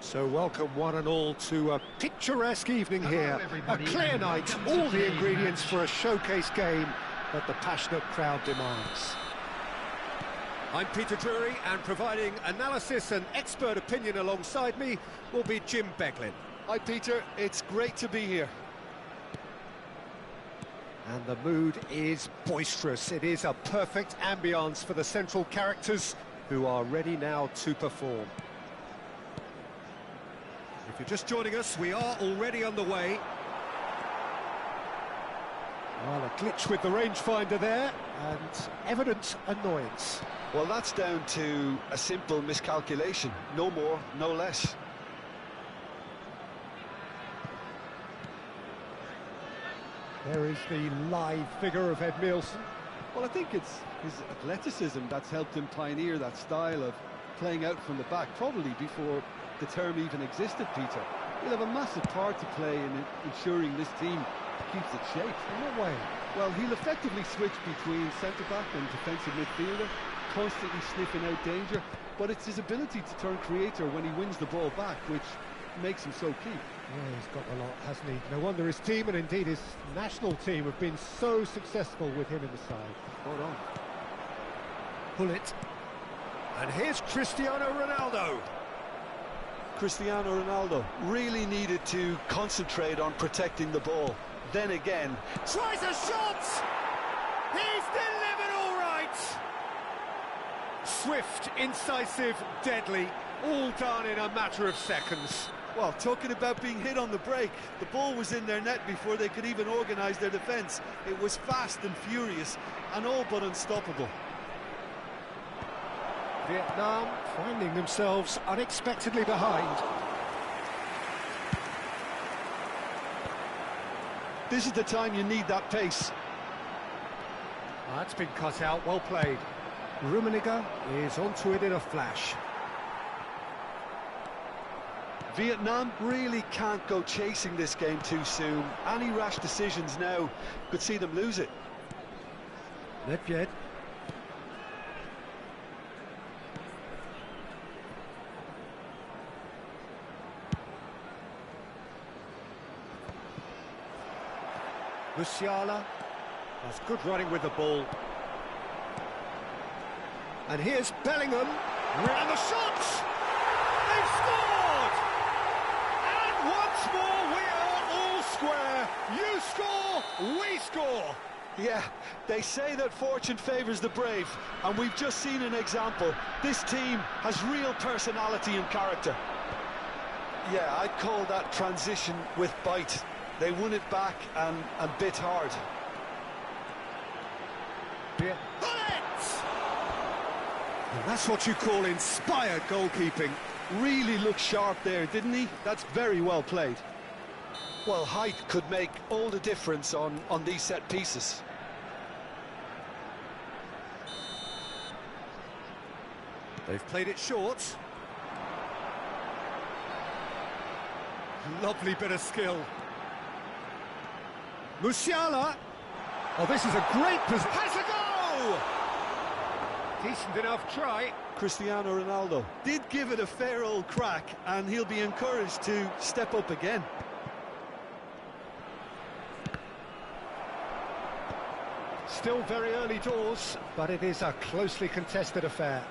So welcome one and all to a picturesque evening here, a clear night, all the ingredients for a showcase game that the passionate crowd demands. I'm Peter Drury, and providing analysis and expert opinion alongside me will be Jim Beglin. Hi Peter, it's great to be here. And the mood is boisterous. It is a perfect ambience for the central characters who are ready now to perform. If you're just joining us, we are already underway. Well, a glitch with the rangefinder there, and evident annoyance. Well, that's down to a simple miscalculation. No more, no less. There is the live figure of Ed Milson. Well, I think it's his athleticism that's helped him pioneer that style of playing out from the back, probably before the term even existed, Peter. He'll have a massive part to play in ensuring this team keeps its shape. In what way? Well, he'll effectively switch between centre-back and defensive midfielder, constantly sniffing out danger, but it's his ability to turn creator when he wins the ball back, which makes him so key. Yeah, he's got a lot, hasn't he? No wonder his team, and indeed his national team, have been so successful with him in the side. Hold on. Pull it. And here's Cristiano Ronaldo. Cristiano Ronaldo really needed to concentrate on protecting the ball. Then again, tries a shot! He's delivered all right! Swift, incisive, deadly, all done in a matter of seconds. Well, talking about being hit on the break, the ball was in their net before they could even organise their defence. It was fast and furious, and all but unstoppable. Vietnam finding themselves unexpectedly behind. This is the time you need that pace. That's been cut out, well played. Rummenigge is onto it in a flash. Vietnam really can't go chasing this game too soon. Any rash decisions now could see them lose it. Nedved. Musiala has good running with the ball. And here's Bellingham. And the shot! They've scored! And once more we are all score, we score! Yeah, they say that fortune favours the brave, and we've just seen an example. This team has real personality and character. Yeah, I'd call that transition with bite. They won it back and bit hard. Yeah. And that's what you call inspired goalkeeping. Really looked sharp there, didn't he? That's very well played. Well, height could make all the difference on these set pieces. They've played it short. Lovely bit of skill. Musiala. Oh, this is a great position. Has a go! Decent enough try. Cristiano Ronaldo did give it a fair old crack, and he'll be encouraged to step up again. Still very early doors, but it is a closely contested affair.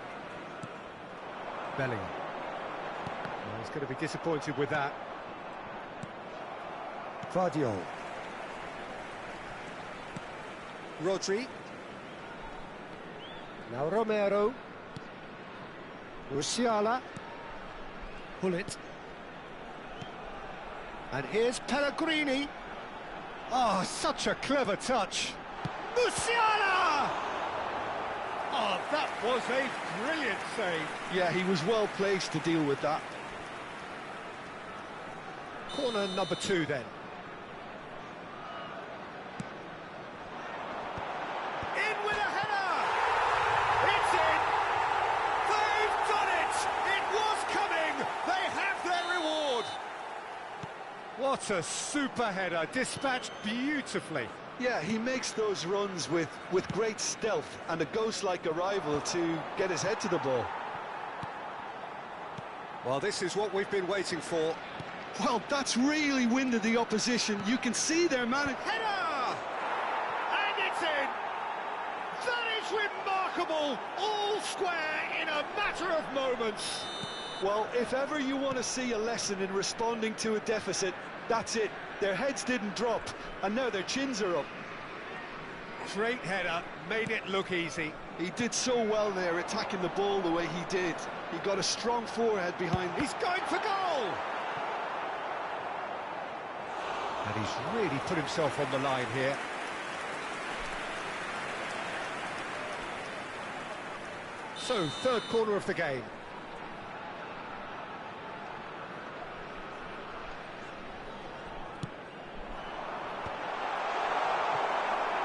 Bellingham. Well, he's going to be disappointed with that. Vardiol. Rodri. Now Romero. Musiala. Hullet. And here's Pellegrini. Oh, such a clever touch. Musiala! Oh, that was a brilliant save. Yeah, he was well placed to deal with that. Corner number 2 then. In with a header! It's in! They've done it! It was coming! They have their reward! What a super header, dispatched beautifully. Yeah, he makes those runs with great stealth and a ghost-like arrival to get his head to the ball. Well, this is what we've been waiting for. Well, that's really winded the opposition. You can see their man. Header! And it's in! That is remarkable! All square in a matter of moments. Well, if ever you want to see a lesson in responding to a deficit, that's it. Their heads didn't drop, and now their chins are up. Great header, made it look easy. He did so well there, attacking the ball the way he did. He got a strong forehead behind. He's going for goal! And he's really put himself on the line here. So, third corner of the game.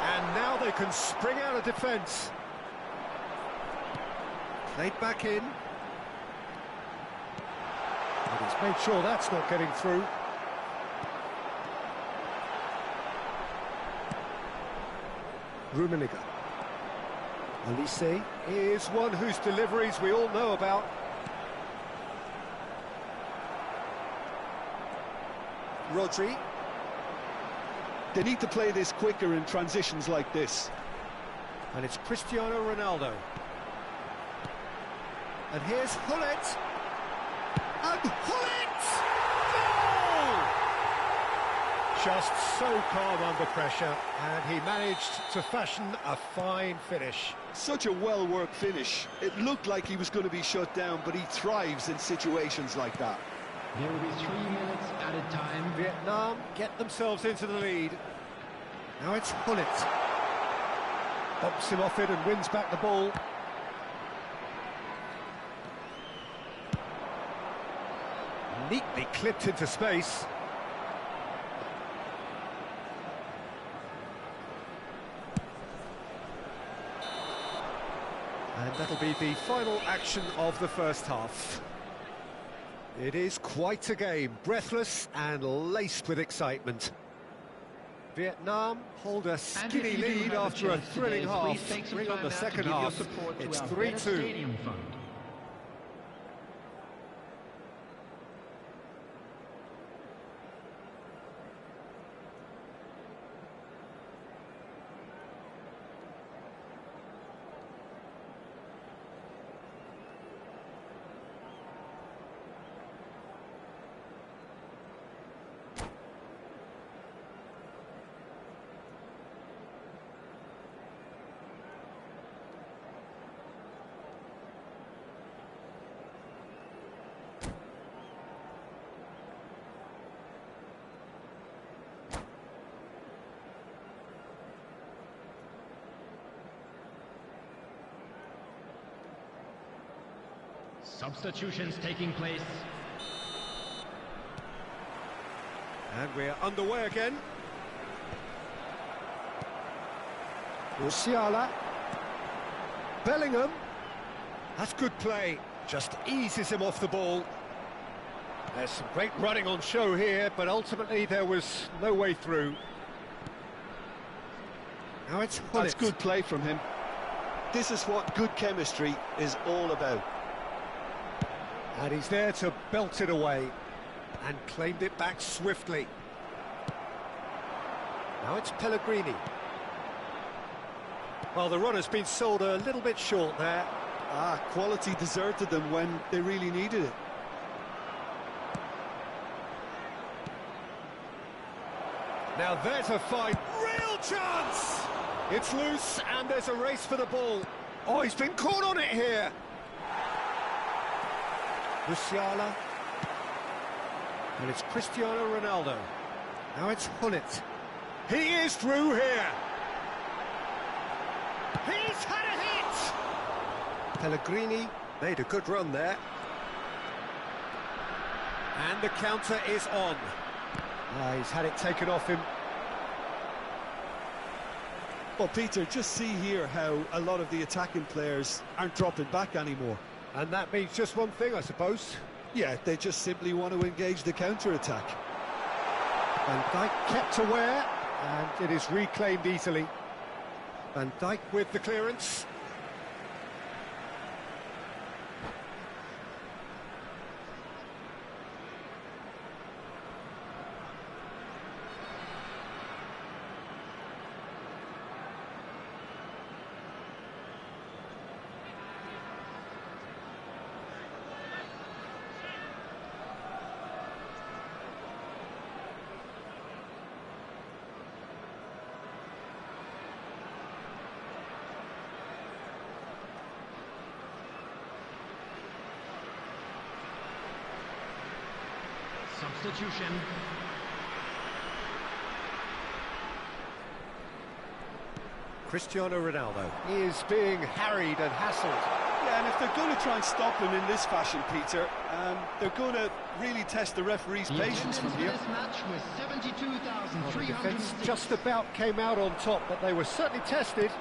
And now they can spring out of defence. Played back in. And he's made sure that's not getting through. Rummenigge. Elise is one whose deliveries we all know about. Rodri. They need to play this quicker in transitions like this. And it's Cristiano Ronaldo. And here's Hullet. And Hullet! Goal! Just so calm under pressure, and he managed to fashion a fine finish. Such a well-worked finish. It looked like he was going to be shut down, but he thrives in situations like that. There will be 3 minutes added time. Vietnam get themselves into the lead. Now it's Hullet. Bumps him off it and wins back the ball. Neatly clipped into space. And that'll be the final action of the first half. It is quite a game, breathless and laced with excitement. Vietnam hold a skinny lead after a thrilling half. Bring on the second half. It's 3-2. Substitutions taking place. And we're underway again. Musiala. Bellingham. That's good play. Just eases him off the ball. There's some great running on show here, but ultimately there was no way through. Now it's Hullet. That's good play from him. This is what good chemistry is all about. And he's there to belt it away. And claimed it back swiftly. Now it's Pellegrini. Well, the run has been sold a little bit short there. Quality deserted them when they really needed it. Now there's a fine, real chance! It's loose and there's a race for the ball. Oh, he's been caught on it here. Musiala. And it's Cristiano Ronaldo. Now it's Hullet. He is through here. He's had a hit! Pellegrini made a good run there. And the counter is on. He's had it taken off him. Well, Peter, just see here how a lot of the attacking players aren't dropping back anymore. And that means just one thing, I suppose. Yeah, they just simply want to engage the counter-attack. Van Dijk kept aware, and it is reclaimed easily. Van Dijk with the clearance. Substitution. Cristiano Ronaldo is being harried and hassled. Yeah, and if they're going to try and stop him in this fashion, Peter, they're going to really test the referee's patience from here. This match was 72,300. The defence just about came out on top, but they were certainly tested.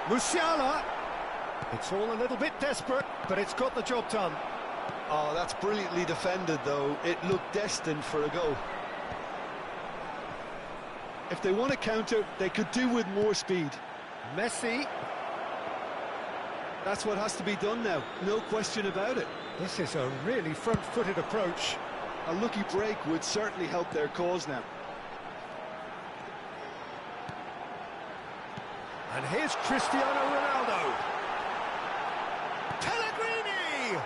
Musiala. It's all a little bit desperate, but it's got the job done. Oh, that's brilliantly defended, though. It looked destined for a goal. If they want to counter, they could do with more speed. Messi. That's what has to be done now, no question about it. This is a really front-footed approach. A lucky break would certainly help their cause now. And here's Cristiano Ronaldo. Pellegrini!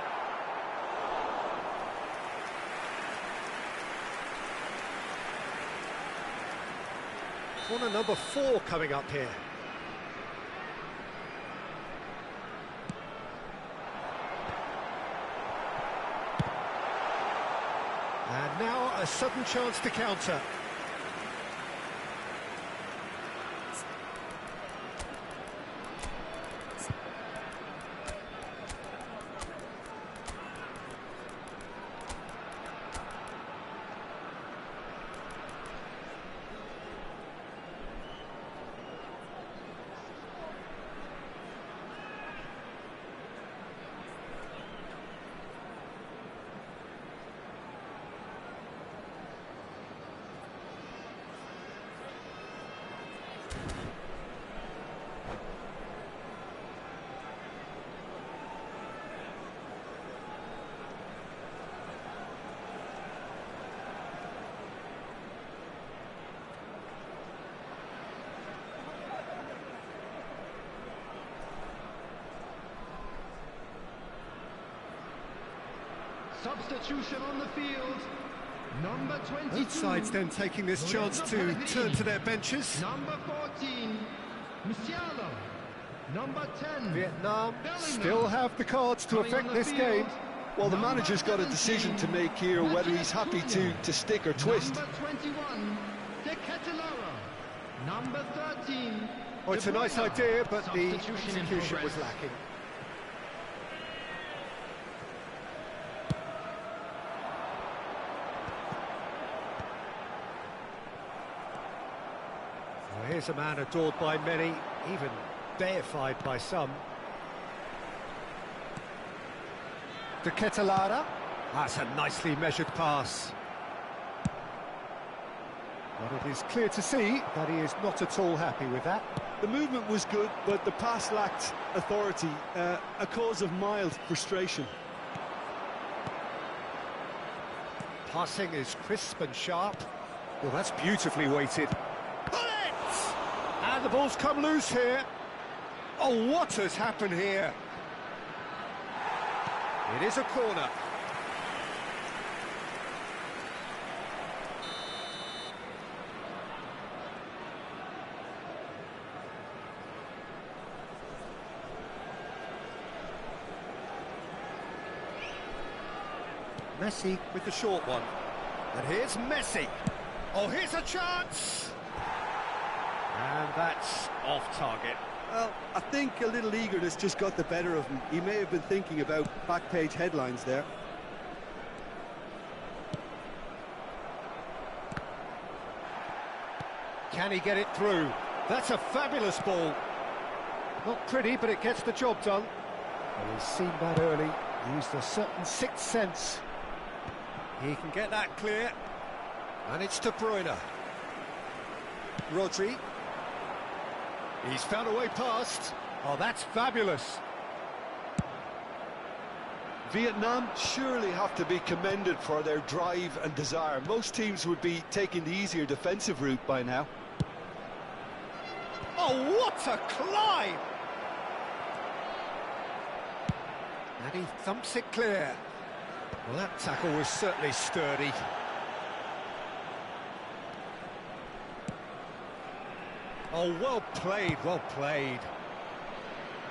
Corner number 4 coming up here. And now a sudden chance to counter. Substitution on the field. Number 22. Both sides then taking this chance to turn to their benches. Number 14, Musiala. Number 10, Vietnam Bellingham. still have the cards to Coming affect on the this field. game. Well, the Number manager's got a decision to make here, whether he's happy to stick or twist. Number 21, De Ketelaere. Number 13. Oh, it's a De nice Bruyne. idea, but the Substitution in execution was progress. lacking. Here's a man adored by many, even deified by some. De Ketelada. That's a nicely measured pass. But it is clear to see that he is not at all happy with that. The movement was good, but the pass lacked authority, a cause of mild frustration. Passing is crisp and sharp. Well, that's beautifully weighted. Bullet! And the ball's come loose here. Oh, what has happened here? It is a corner. Messi with the short one. And here's Messi. Oh, here's a chance! And that's off target. Well, I think a little eagerness just got the better of him. He may have been thinking about back-page headlines there. Can he get it through? That's a fabulous ball. Not pretty, but it gets the job done. Well, he's seen that early, used a certain sixth sense. He can get that clear. And it's De Bruyne. Rodri. He's found a way past. Oh, that's fabulous. Vietnam surely have to be commended for their drive and desire. Most teams would be taking the easier defensive route by now. Oh, what a climb! And he thumps it clear. Well, that tackle was certainly sturdy. Oh, well played, well played.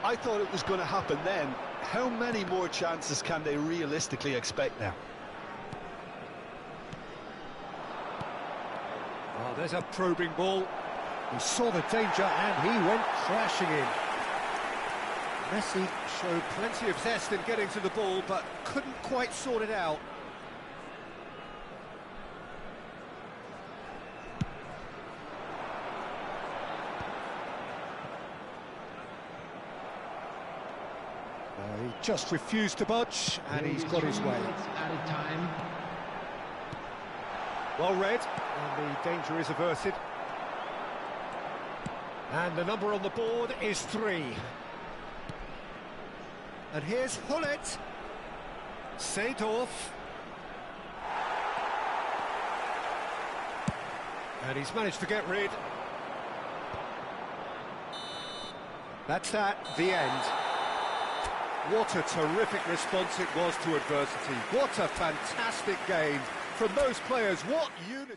I thought it was going to happen then. How many more chances can they realistically expect now? Oh, there's a probing ball. He saw the danger and he went crashing in. Messi showed plenty of zest in getting to the ball, but couldn't quite sort it out. He just refused to budge, and he's got his way. Added time. Well read, and the danger is averted. And the number on the board is 3. And here's Hullet. Seedorf. And he's managed to get rid. That's that, the end. What a terrific response it was to adversity. What a fantastic game from those players. What unity.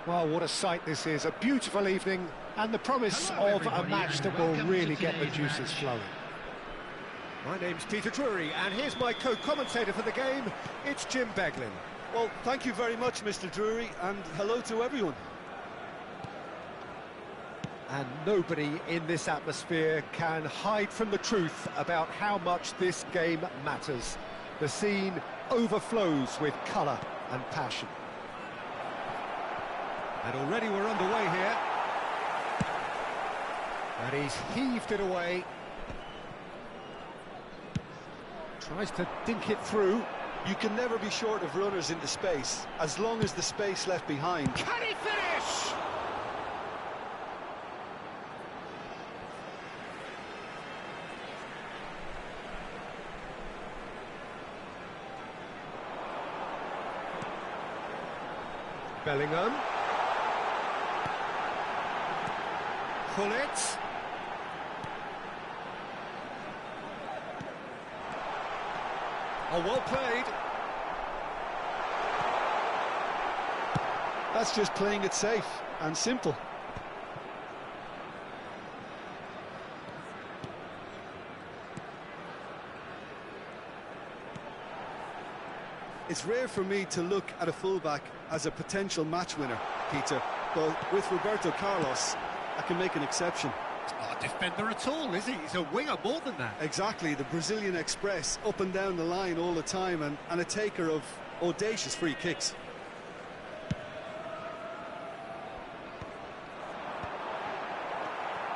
Well, what a sight this is. A beautiful evening and the promise Hello, of a everybody, match and that will welcome really to get the today's juices match. flowing. My name's Peter Drury, and here's my co-commentator for the game. It's Jim Beglin. Well, thank you very much, Mr. Drury, and hello to everyone. And nobody in this atmosphere can hide from the truth about how much this game matters. The scene overflows with colour and passion. And already we're underway here. And he's heaved it away. Tries to dink it through. You can never be short of runners into space, as long as the space left behind. Can he finish? Bellingham. Gullit. Oh, well played. That's just playing it safe and simple. It's rare for me to look at a fullback as a potential match winner, Peter, but with Roberto Carlos, I can make an exception. Not a defender at all, is he? He's a winger more than that. Exactly, the Brazilian Express, up and down the line all the time, and a taker of audacious free kicks.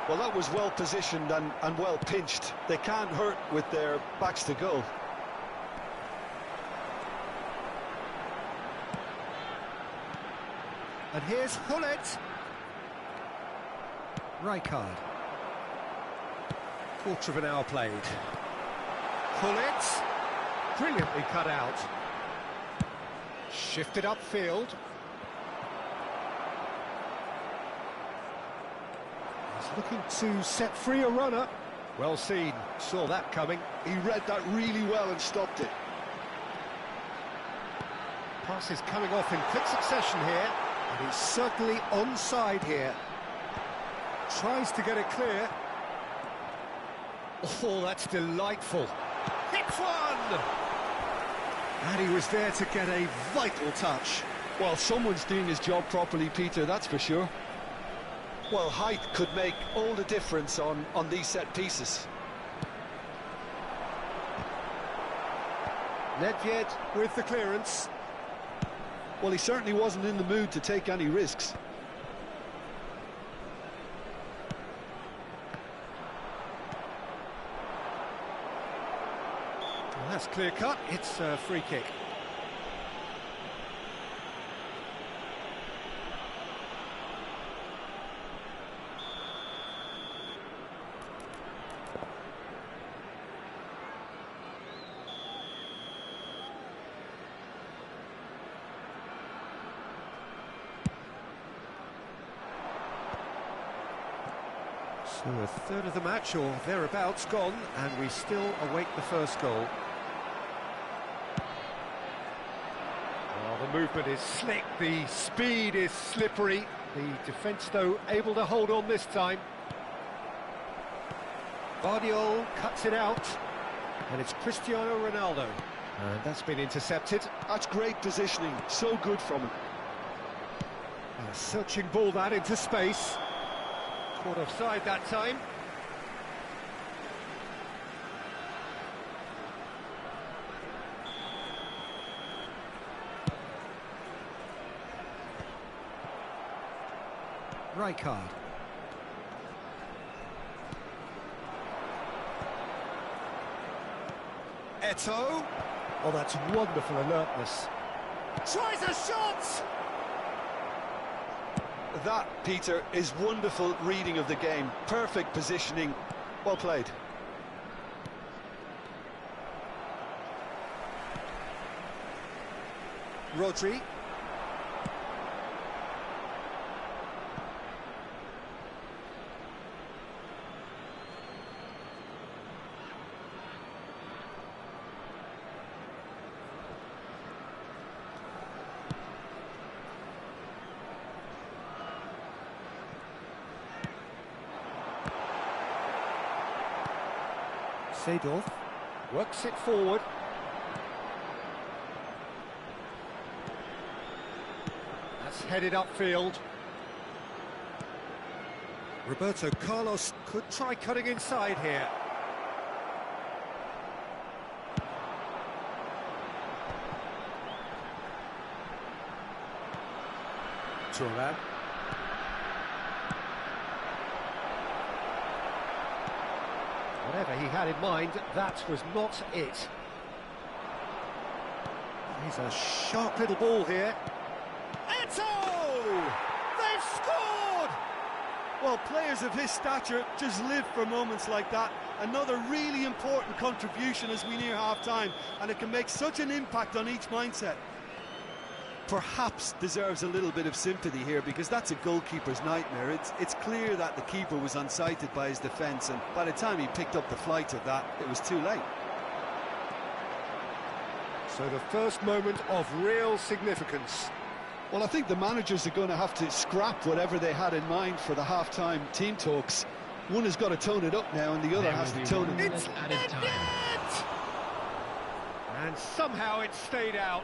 Well, that was well positioned and well pinched. They can't hurt with their backs to goal. And here's Gullit. Rijkaard. Quarter of an hour played. Gullit. Brilliantly cut out. Shifted upfield. He's looking to set free a runner. Well seen. Saw that coming. He read that really well and stopped it. Passes coming off in quick succession here. And he's certainly onside here. Tries to get it clear. Oh, that's delightful. Hits one! And he was there to get a vital touch. Well, someone's doing his job properly, Peter, that's for sure. Well, height could make all the difference on these set pieces. Nedved with the clearance. Well, he certainly wasn't in the mood to take any risks. Well, that's clear cut. It's a free kick. So a third of the match, or thereabouts, gone, and we still await the first goal. Oh, the movement is slick, the speed is slippery. The defence, though, able to hold on this time. Guardiola cuts it out, and it's Cristiano Ronaldo. And that's been intercepted. That's great positioning, so good from him. A searching ball that into space. Caught offside that time. Rijkaard. Eto'o. Oh, that's wonderful alertness. Tries a shot! That, Peter, is wonderful reading of the game. Perfect positioning. Well played. Rodri. Seedorf works it forward. That's headed upfield. Roberto Carlos could try cutting inside here. Turan. Whatever he had in mind, that was not it. He's a sharp little ball here. Eto! They've scored! Well, players of his stature just live for moments like that. Another really important contribution as we near half-time, and it can make such an impact on each mindset. Perhaps deserves a little bit of sympathy here, because that's a goalkeeper's nightmare. It's clear that the keeper was unsighted by his defence, and by the time he picked up the flight of that, it was too late. So the first moment of real significance. Well, I think the managers are going to have to scrap whatever they had in mind for the half-time team talks. One has got to tone it up now, and the other has to tone it. It's net! And somehow it stayed out.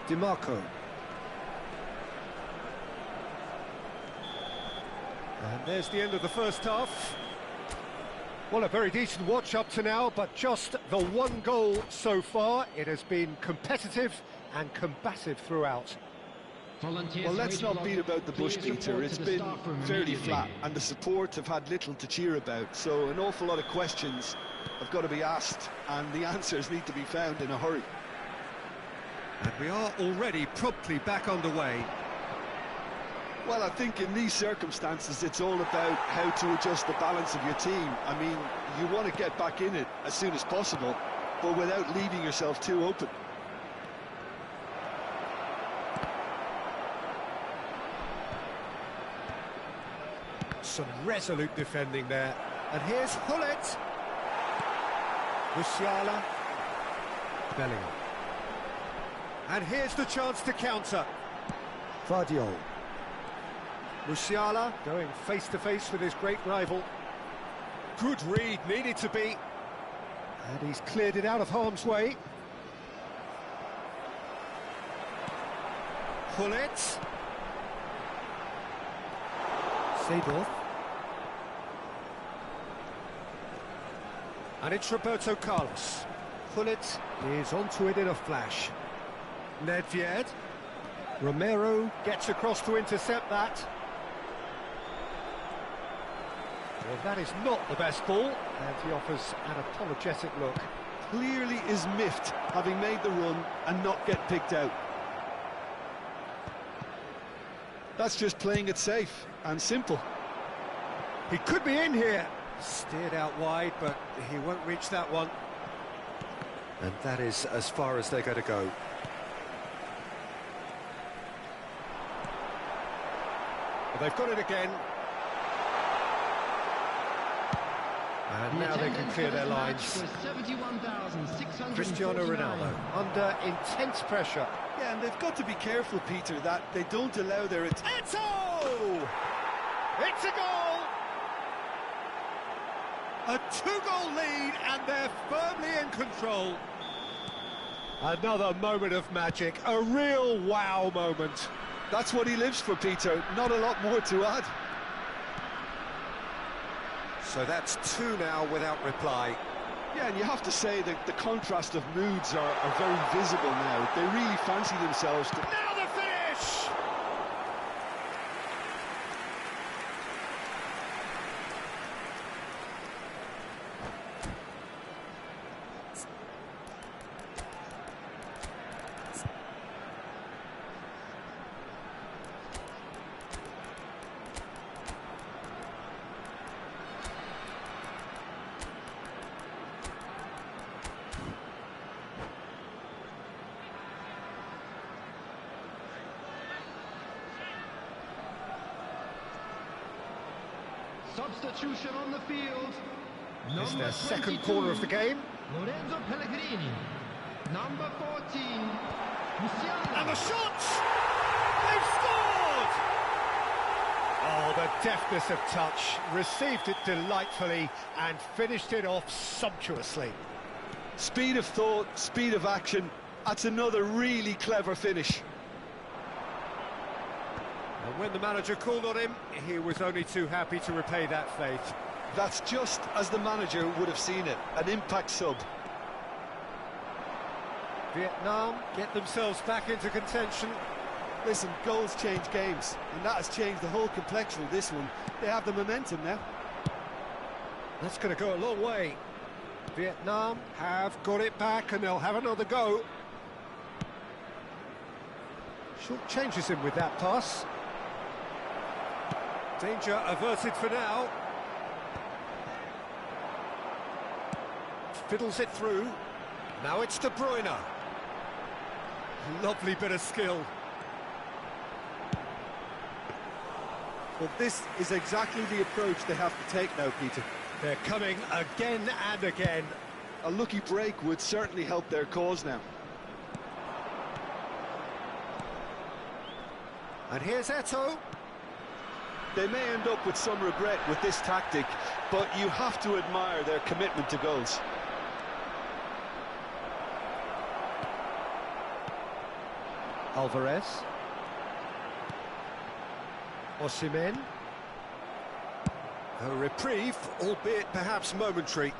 DiMarco. And there's the end of the first half. Well, a very decent watch up to now, but just the one goal so far. It has been competitive and combative throughout. Well, let's not beat about the bush, Peter. It's been fairly flat, and the support have had little to cheer about. So an awful lot of questions have got to be asked, and the answers need to be found in a hurry. And we are already promptly back underway. Well, I think in these circumstances, it's all about how to adjust the balance of your team. I mean, you want to get back in it as soon as possible, but without leaving yourself too open. Some resolute defending there. And here's Hullet. Musiala. Bellingham. And here's the chance to counter. Vardiol. Musiala going face-to-face with his great rival. Good read, needed to be. And he's cleared it out of harm's way. Hullet. Seedorf. And it's Roberto Carlos. Hullet is onto it in a flash. Nedved. Romero gets across to intercept that. Well, that is not the best ball, and he offers an apologetic look. Clearly is miffed, having made the run and not get picked out. That's just playing it safe and simple. He could be in here. Steered out wide, but he won't reach that one. And that is as far as they're going to go. Well, they've got it again. And now they can clear their lines. Cristiano Ronaldo under intense pressure. Yeah, and they've got to be careful, Peter, that they don't allow their... Eto! It's a goal! A two-goal lead, and they're firmly in control. Another moment of magic, a real wow moment. That's what he lives for, Peter. Not a lot more to add. So that's two now without reply. Yeah, and you have to say that the contrast of moods are very visible now. They really fancy themselves to... Now the finish! Substitution on the field. It's their second corner of the game. Lorenzo Pellegrini. Number 14. Musiala. And the shot! They've scored! Oh, the deftness of touch, received it delightfully and finished it off sumptuously. Speed of thought, speed of action, that's another really clever finish. And when the manager called on him, he was only too happy to repay that faith. That's just as the manager would have seen it, an impact sub. Vietnam get themselves back into contention. Listen, goals change games, and that has changed the whole complexion of this one. They have the momentum now. That's going to go a long way. Vietnam have got it back, and they'll have another go. Short changes him with that pass. Danger averted for now. Fiddles it through. Now it's De Bruyne. Lovely bit of skill. Well, this is exactly the approach they have to take now, Peter. They're coming again and again. A lucky break would certainly help their cause now. And here's Eto'o. They may end up with some regret with this tactic, but you have to admire their commitment to goals. Alvarez. Osimhen. A reprieve, albeit perhaps momentary.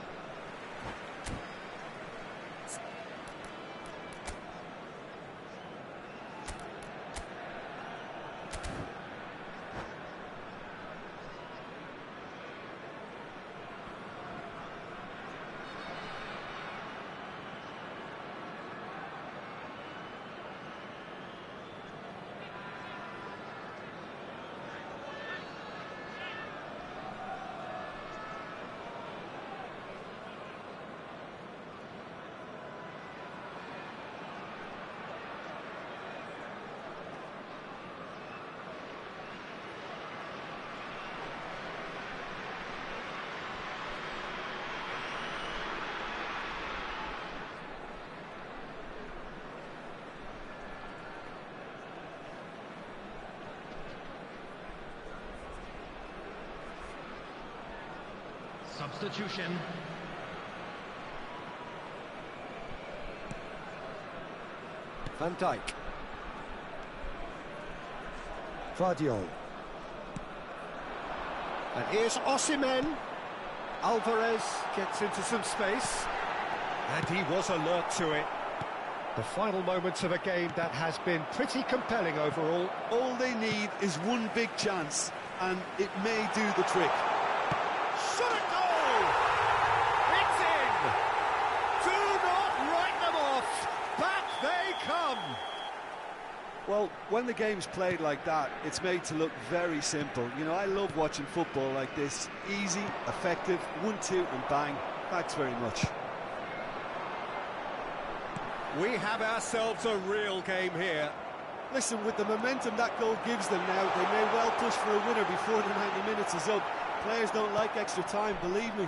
Substitution. Van Dijk. Vardiol. And here's Osimhen. Alvarez gets into some space. And he was alert to it. The final moments of a game that has been pretty compelling overall. All they need is one big chance, and it may do the trick. Shot a goal! It's in! Do not write them off! Back they come! Well, when the game's played like that, it's made to look very simple. You know, I love watching football like this. Easy, effective, 1-2 and bang. Thanks very much. We have ourselves a real game here. Listen, with the momentum that goal gives them now, they may well push for a winner before the 90 minutes is up. Players don't like extra time, believe me.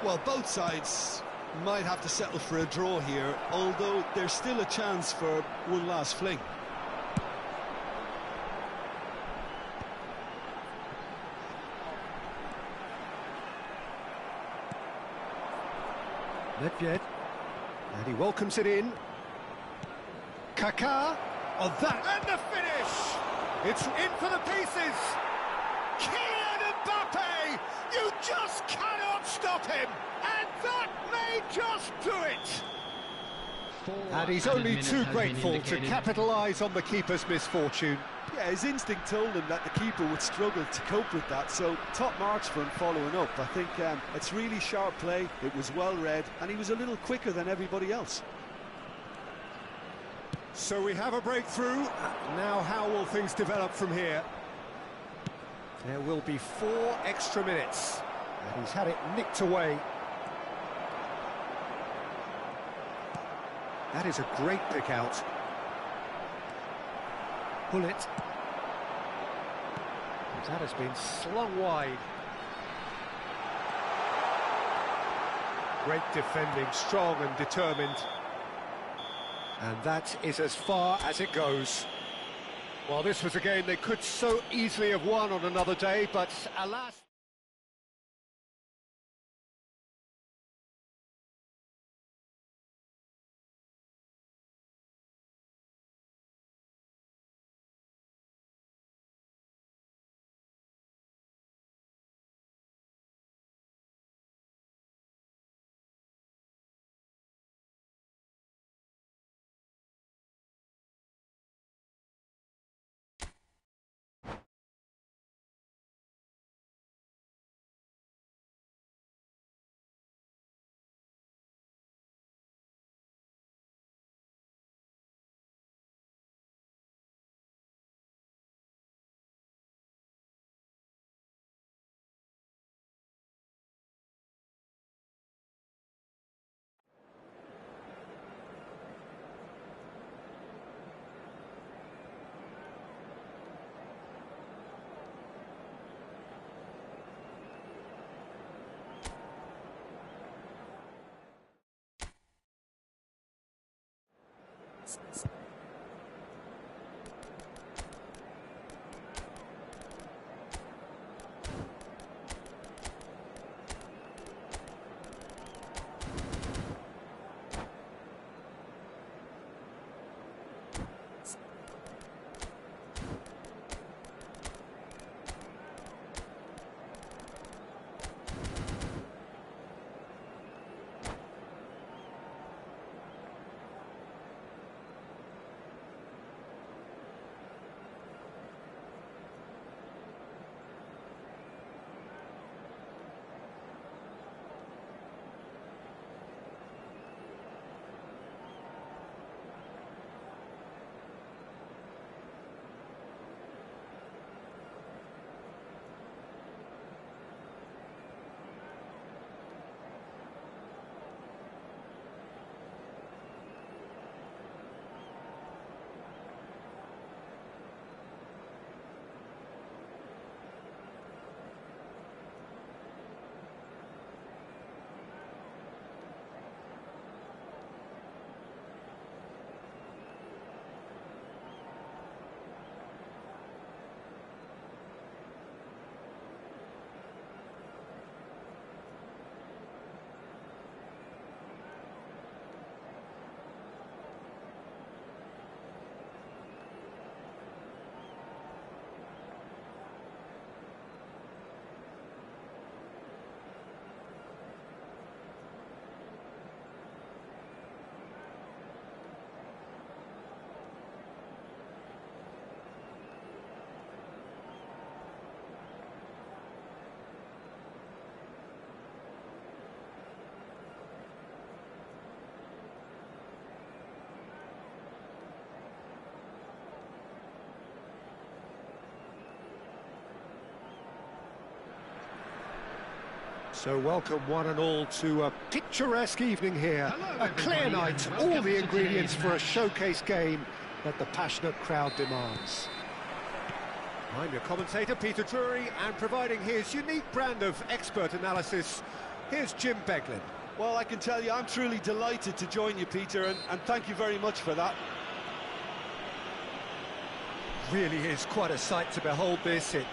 Well, both sides might have to settle for a draw here, although there's still a chance for one last fling. Nedved. And he welcomes it in. Kaká on that, and the finish! It's in for the pieces! Kylian Mbappe! You just cannot stop him! And that may just do it! And he's only too grateful to capitalise on the keeper's misfortune. Yeah, his instinct told him that the keeper would struggle to cope with that, so top marks for him following up. I think it's really sharp play, it was well read, and he was a little quicker than everybody else. So we have a breakthrough. Now how will things develop from here? There will be 4 extra minutes. And he's had it nicked away. That is a great pick out. Bullet. That has been slung wide. Great defending, strong and determined. And that is as far as it goes. Well, this was a game they could so easily have won on another day, but alas... So welcome one and all to a picturesque evening here. A clear night, all the ingredients for a showcase game that the passionate crowd demands. I'm your commentator, Peter Drury, and providing his unique brand of expert analysis, here's Jim Beglin. Well, I can tell you, I'm truly delighted to join you, Peter, and thank you very much for that. Really is quite a sight to behold this. It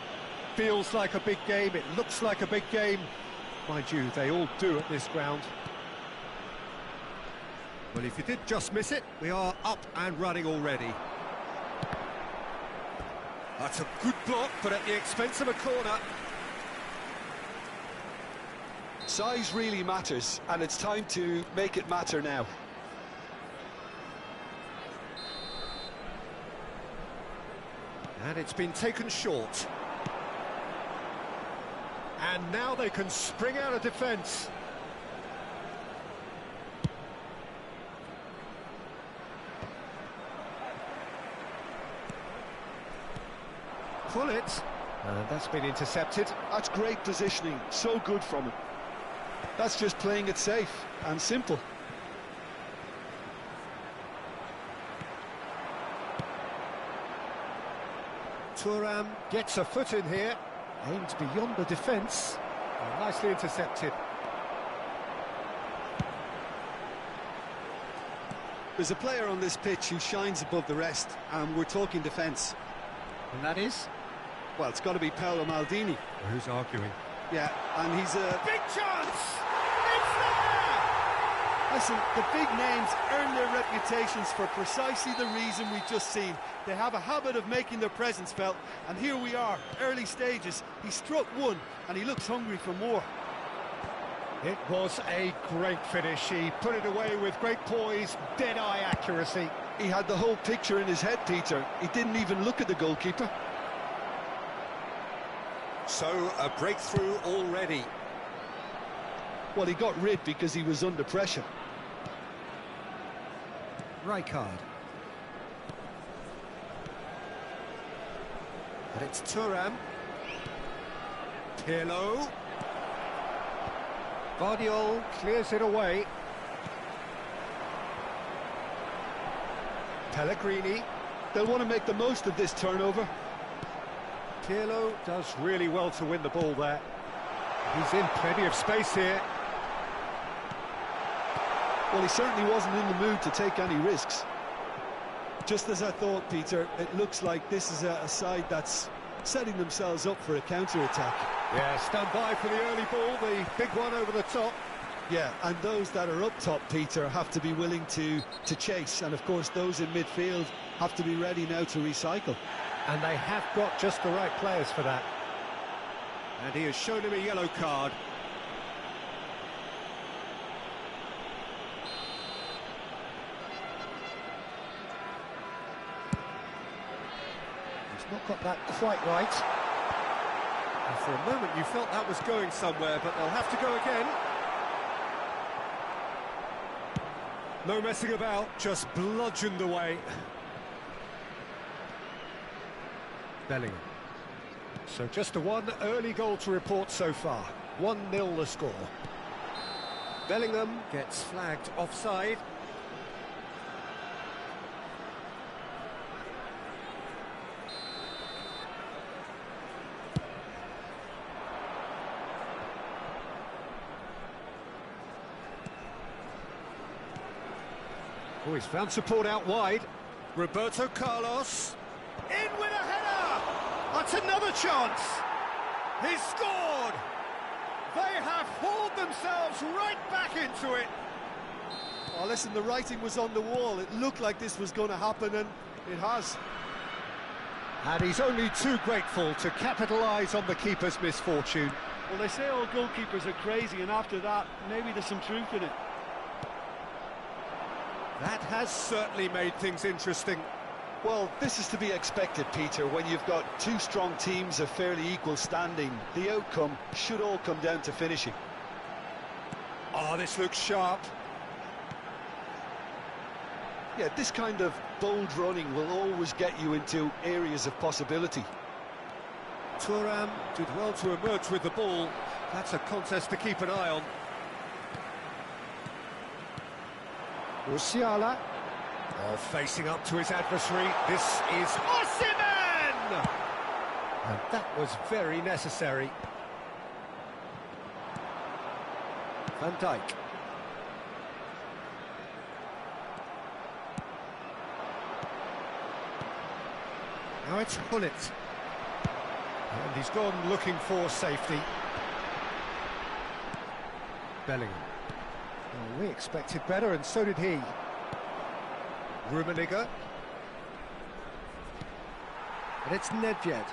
feels like a big game, it looks like a big game. Mind you, they all do at this ground. Well, if you did just miss it, we are up and running already. That's a good block, but at the expense of a corner. Size really matters, and it's time to make it matter now. And it's been taken short. And now they can spring out of defence. Pull it. And that's been intercepted. That's great positioning, so good from him. That's just playing it safe and simple. Thuram gets a foot in here. Aimed beyond the defence. Nicely intercepted. There's a player on this pitch who shines above the rest, and we're talking defence. And that is? Well, it's got to be Paolo Maldini. Well, who's arguing? Yeah, and he's a... Big chance! It's there! Listen, the big names earn their reputations for precisely the reason we've just seen. They have a habit of making their presence felt, and here we are, early stages. He struck one, and he looks hungry for more. It was a great finish. He put it away with great poise, dead-eye accuracy. He had the whole picture in his head, Peter. He didn't even look at the goalkeeper. So, a breakthrough already. Well, he got rid because he was under pressure. Rijkaard. But it's Thuram. Pirlo. Guardiola clears it away. Pellegrini. They'll want to make the most of this turnover. Pirlo does really well to win the ball there. He's in plenty of space here. Well, he certainly wasn't in the mood to take any risks. Just as I thought, Peter, it looks like this is a side that's setting themselves up for a counter-attack. Yeah, stand by for the early ball, the big one over the top. Yeah, and those that are up top, Peter, have to be willing to chase. And, of course, those in midfield have to be ready now to recycle. And they have got just the right players for that. And he has shown him a yellow card. He's not got that quite right. And for a moment you felt that was going somewhere, but they'll have to go again. No messing about, just bludgeoned away. Bellingham. So just a one early goal to report so far. 1-0 the score. Bellingham gets flagged offside. Oh, he's found support out wide. Roberto Carlos. In with a header! That's another chance! He's scored! They have hauled themselves right back into it! Oh, listen, the writing was on the wall. It looked like this was going to happen, and it has. And he's only too grateful to capitalise on the keeper's misfortune. Well, they say all goalkeepers are crazy, and after that, maybe there's some truth in it. That has certainly made things interesting. Well, this is to be expected, Peter, when you've got two strong teams of fairly equal standing. The outcome should all come down to finishing. Oh, this looks sharp. Yeah, this kind of bold running will always get you into areas of possibility. Thuram did well to emerge with the ball. That's a contest to keep an eye on. Musiala. Oh, facing up to his adversary. This is Osimhen! And that was very necessary. Van Dijk. Now it's Gullit. And he's gone looking for safety. Bellingham. Well, we expected better, and so did he. Rummenigge. And it's Nedved.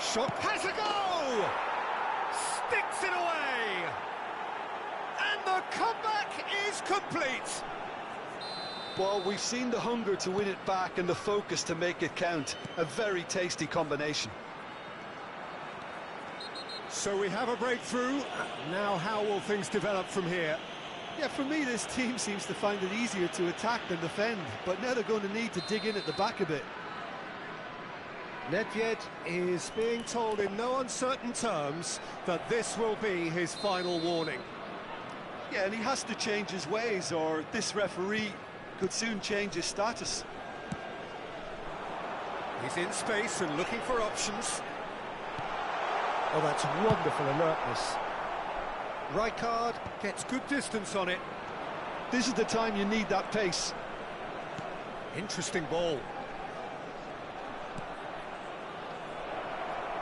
Shot has a go! Sticks it away! And the comeback is complete! Well, we've seen the hunger to win it back and the focus to make it count. A very tasty combination. So we have a breakthrough. Now how will things develop from here? Yeah, for me, this team seems to find it easier to attack than defend, but now they're going to need to dig in at the back a bit. Nedved is being told in no uncertain terms that this will be his final warning. Yeah, and he has to change his ways, or this referee could soon change his status. He's in space and looking for options. Oh, that's wonderful alertness. Rijkaard gets good distance on it. This is the time you need that pace. Interesting ball.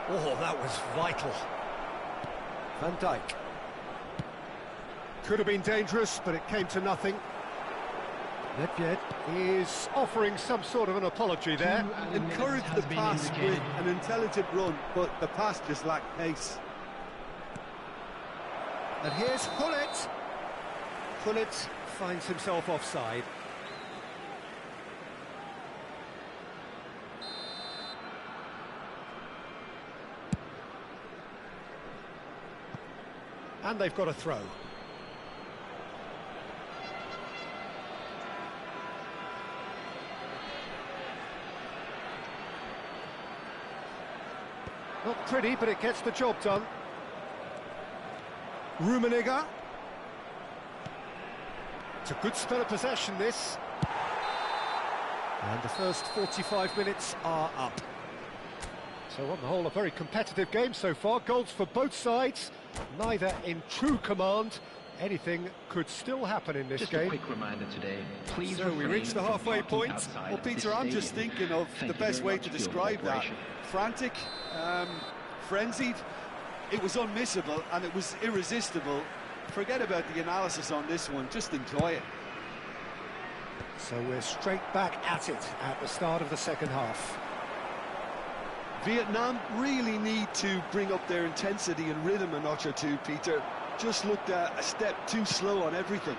Oh, that was vital. Van Dijk. Could have been dangerous, but it came to nothing. Nedved is offering some sort of an apology there. Encourage the pass with an intelligent run, but the pass just lacked pace. And here's Gullit. Gullit finds himself offside. And they've got a throw. Not pretty, but it gets the job done. Rummenigge. It's a good spell of possession, this. And the first 45 minutes are up. So on the whole, a very competitive game so far. Goals for both sides, neither in true command. Anything could still happen in this game. Just a quick reminder today, please. So we reach the halfway point. Well, Peter, I'm just thinking of the best way to describe that. Frantic, frenzied. It was unmissable and it was irresistible. Forget about the analysis on this one, just enjoy it. So we're straight back at it at the start of the second half. Vietnam really need to bring up their intensity and rhythm a notch or two, Peter. Just looked a step too slow on everything.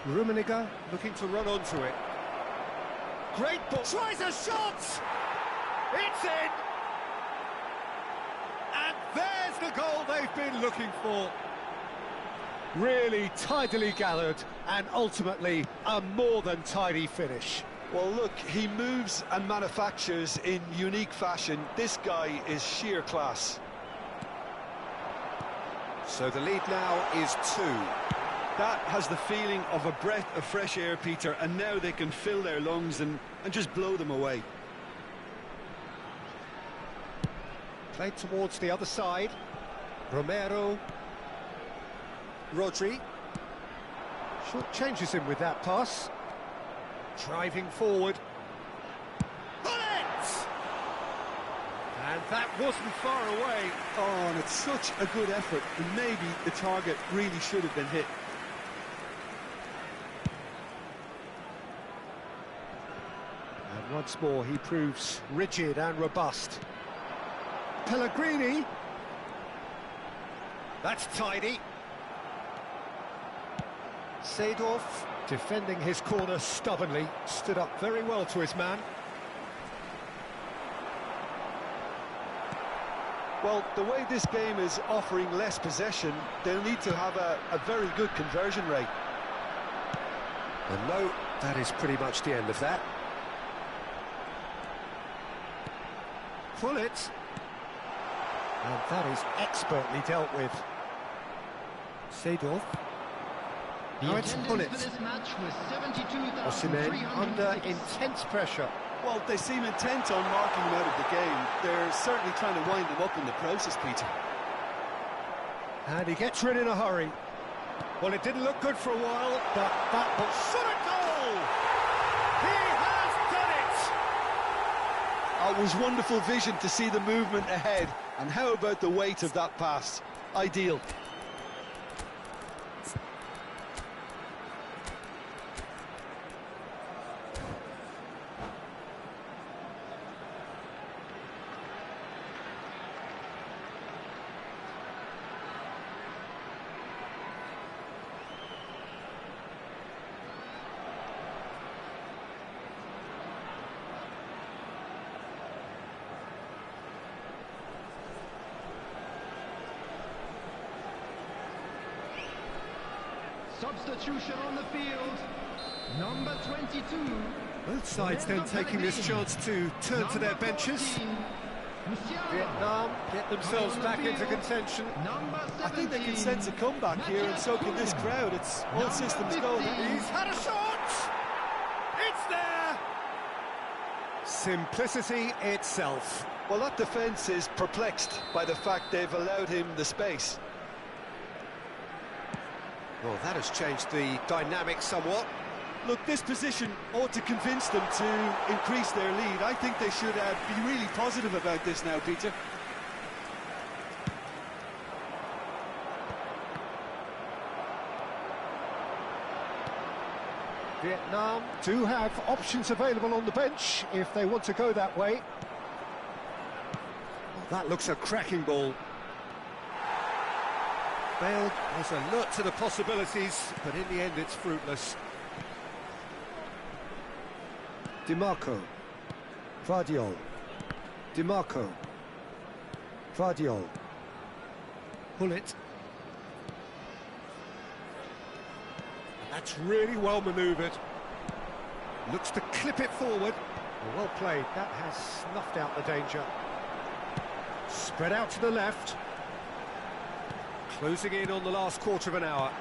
Rummenigge looking to run onto it. Great ball. Tries a shot! It's in! And there's the goal they've been looking for. Really tidily gathered and ultimately a more than tidy finish. Well, look, he moves and manufactures in unique fashion. This guy is sheer class. So the lead now is 2. That has the feeling of a breath of fresh air, Peter, and now they can fill their lungs and just blow them away. Played towards the other side. Romero. Rodri. Short changes him with that pass. Driving forward. Bullet! And that wasn't far away. Oh, and it's such a good effort, and maybe the target really should have been hit. And once more he proves rigid and robust. Pellegrini. That's tidy. Seedorf, defending his corner stubbornly, stood up very well to his man. Well, the way this game is offering less possession, they'll need to have a very good conversion rate. And no, that is pretty much the end of that. Gullit. And that is expertly dealt with. Seedorf. Now it's Gullit. Osimhen under intense pressure. Well, they seem intent on marking him out of the game. They're certainly trying to wind him up in the process, Peter. And he gets rid in a hurry. Well, it didn't look good for a while, but that was shot a goal! He has done it! It was wonderful vision to see the movement ahead. And how about the weight of that pass? Ideal. Substitution on the field, number 22. Both sides then taking this chance to turn to their benches. Vietnam get themselves back into contention. I think they can sense a comeback here, and so can this crowd. It's all systems go. He's had a shot! It's there! Simplicity itself. Well, that defence is perplexed by the fact they've allowed him the space. Well, that has changed the dynamic somewhat. Look, this position ought to convince them to increase their lead. I think they should be really positive about this now, Peter. Vietnam do have options available on the bench if they want to go that way. Well, that looks a cracking ball. Bale was alert to the possibilities, but in the end it's fruitless. Dimarco, Vardiol, Dimarco, Vardiol, Hullet. That's really well manoeuvred. Looks to clip it forward. Well played, that has snuffed out the danger. Spread out to the left. Closing in on the last quarter of an hour.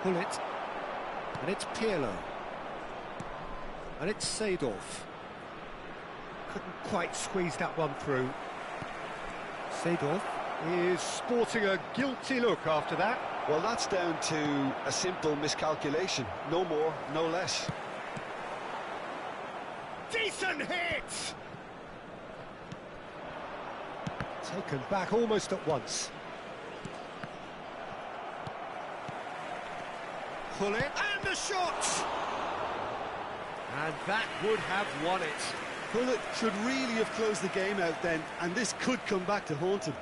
Hullet. And it's Pirlo. And it's Seedorf. Couldn't quite squeeze that one through. Seedorf is sporting a guilty look after that. Well, that's down to a simple miscalculation. No more, no less. Decent hit! Taken back almost at once. Pull it, and the shot! And that would have won it. Hullet should really have closed the game out then, and this could come back to haunt him.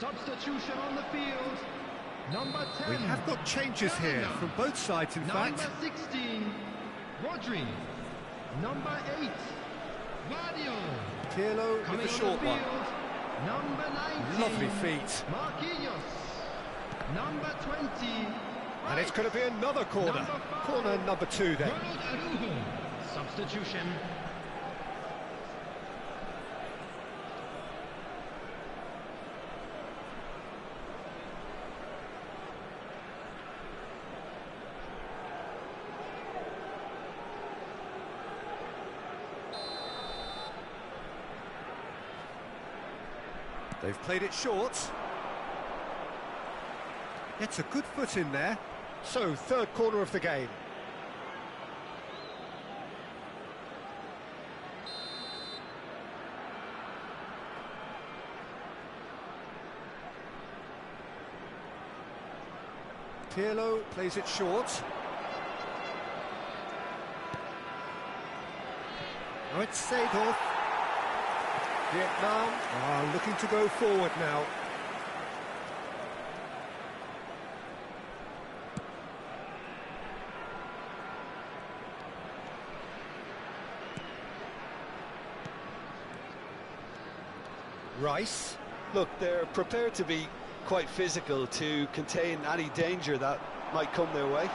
Substitution on the field. Number 10. We have got changes here from both sides, in fact. Number 16, Rodri. Number 8, Vardiol. Pirlo with the short one. Number 19. Lovely feet. Marquinhos. Number 20. And it's going to be another corner. Corner number 2 then. Ronald Araujo. Substitution. They've played it short. Gets a good foot in there. So, third corner of the game. Pirlo plays it short. Oh, it's Seedorf. Vietnam are looking to go forward now. Rice. Look, they're prepared to be quite physical to contain any danger that might come their way.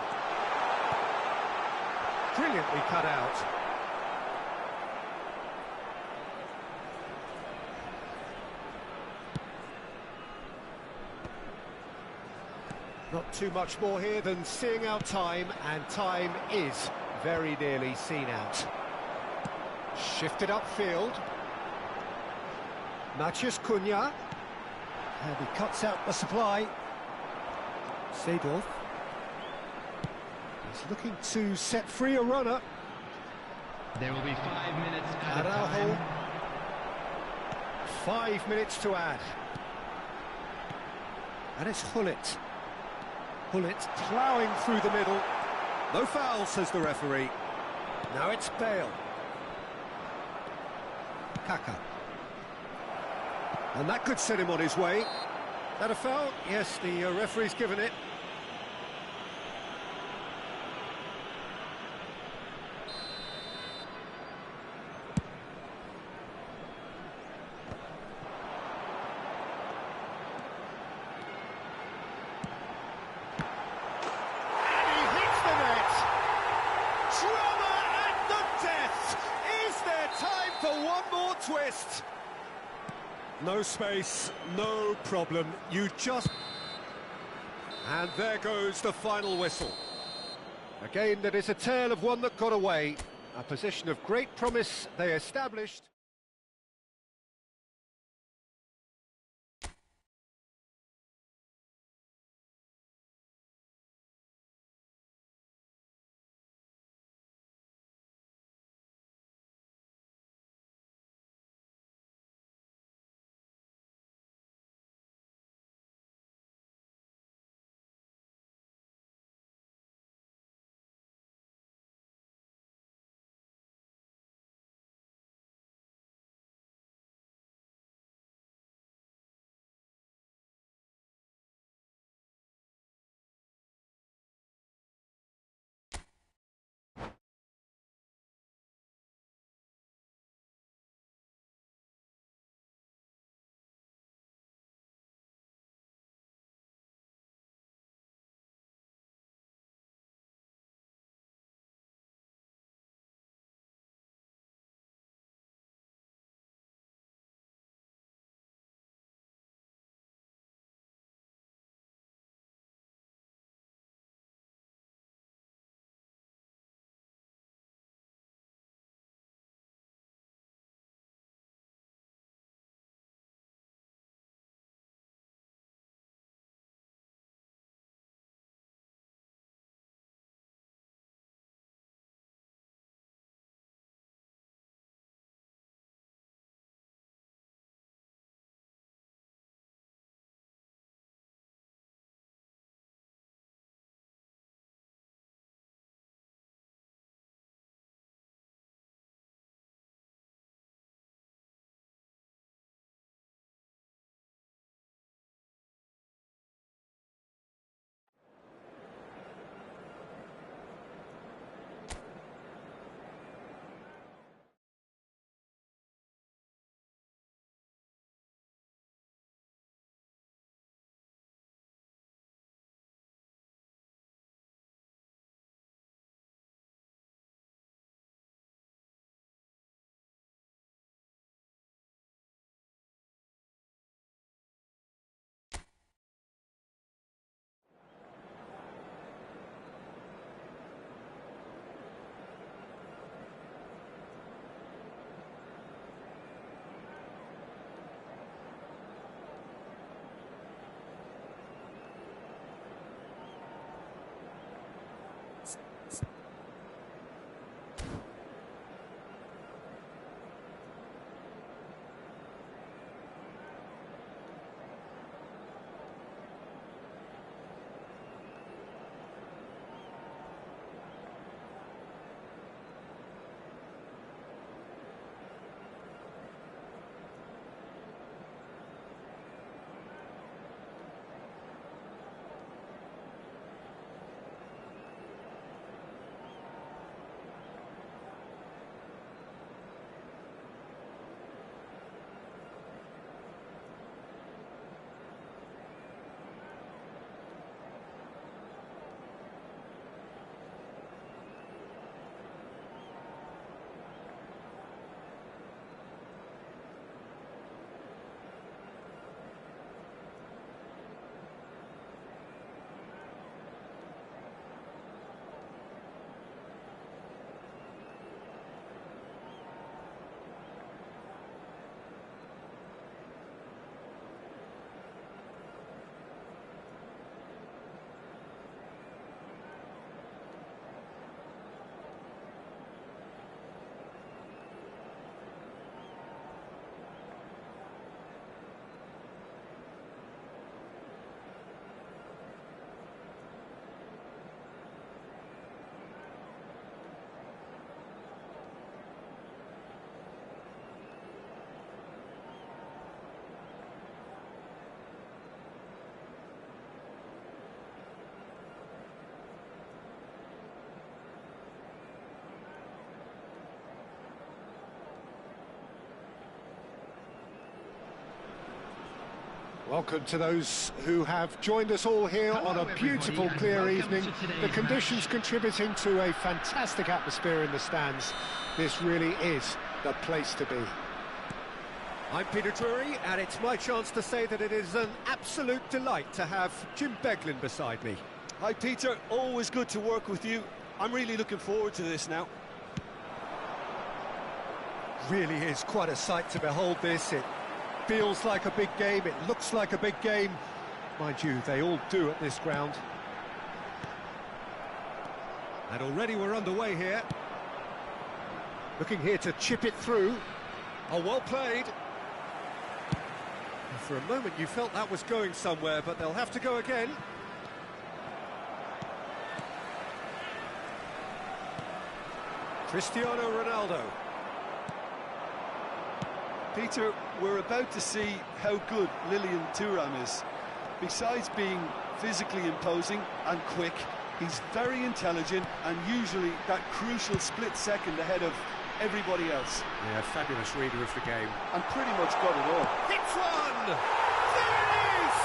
Brilliantly cut out. Not too much more here than seeing out time, and time is very nearly seen out. Shifted upfield. Matheus Cunha. And he cuts out the supply. Seedorf. He's looking to set free a runner. There will be 5 minutes at a Araujo. time. 5 minutes to add. And it's Hullet. Hullet ploughing through the middle. No foul, says the referee. Now it's Bale. Kaka. And that could set him on his way. That a foul? Yes, the referee's given it. No space, no problem. You just... And there goes the final whistle. Again, that is a tale of one that got away. A position of great promise they established. Welcome to those who have joined us all here on a beautiful, clear evening. The conditions contributing to a fantastic atmosphere in the stands. This really is the place to be. I'm Peter Drury, and it's my chance to say that it is an absolute delight to have Jim Beglin beside me. Hi Peter, always good to work with you. I'm really looking forward to this now. Really is quite a sight to behold this. It feels like a big game, it looks like a big game. Mind you, they all do at this ground. And already we're underway here. Looking here to chip it through. Oh, well played. For a moment you felt that was going somewhere, but they'll have to go again. Cristiano Ronaldo. Peter, we're about to see how good Lilian Thuram is. Besides being physically imposing and quick, he's very intelligent and usually that crucial split second ahead of everybody else. Yeah, fabulous reader of the game. And pretty much got it all. Hits one! There it is!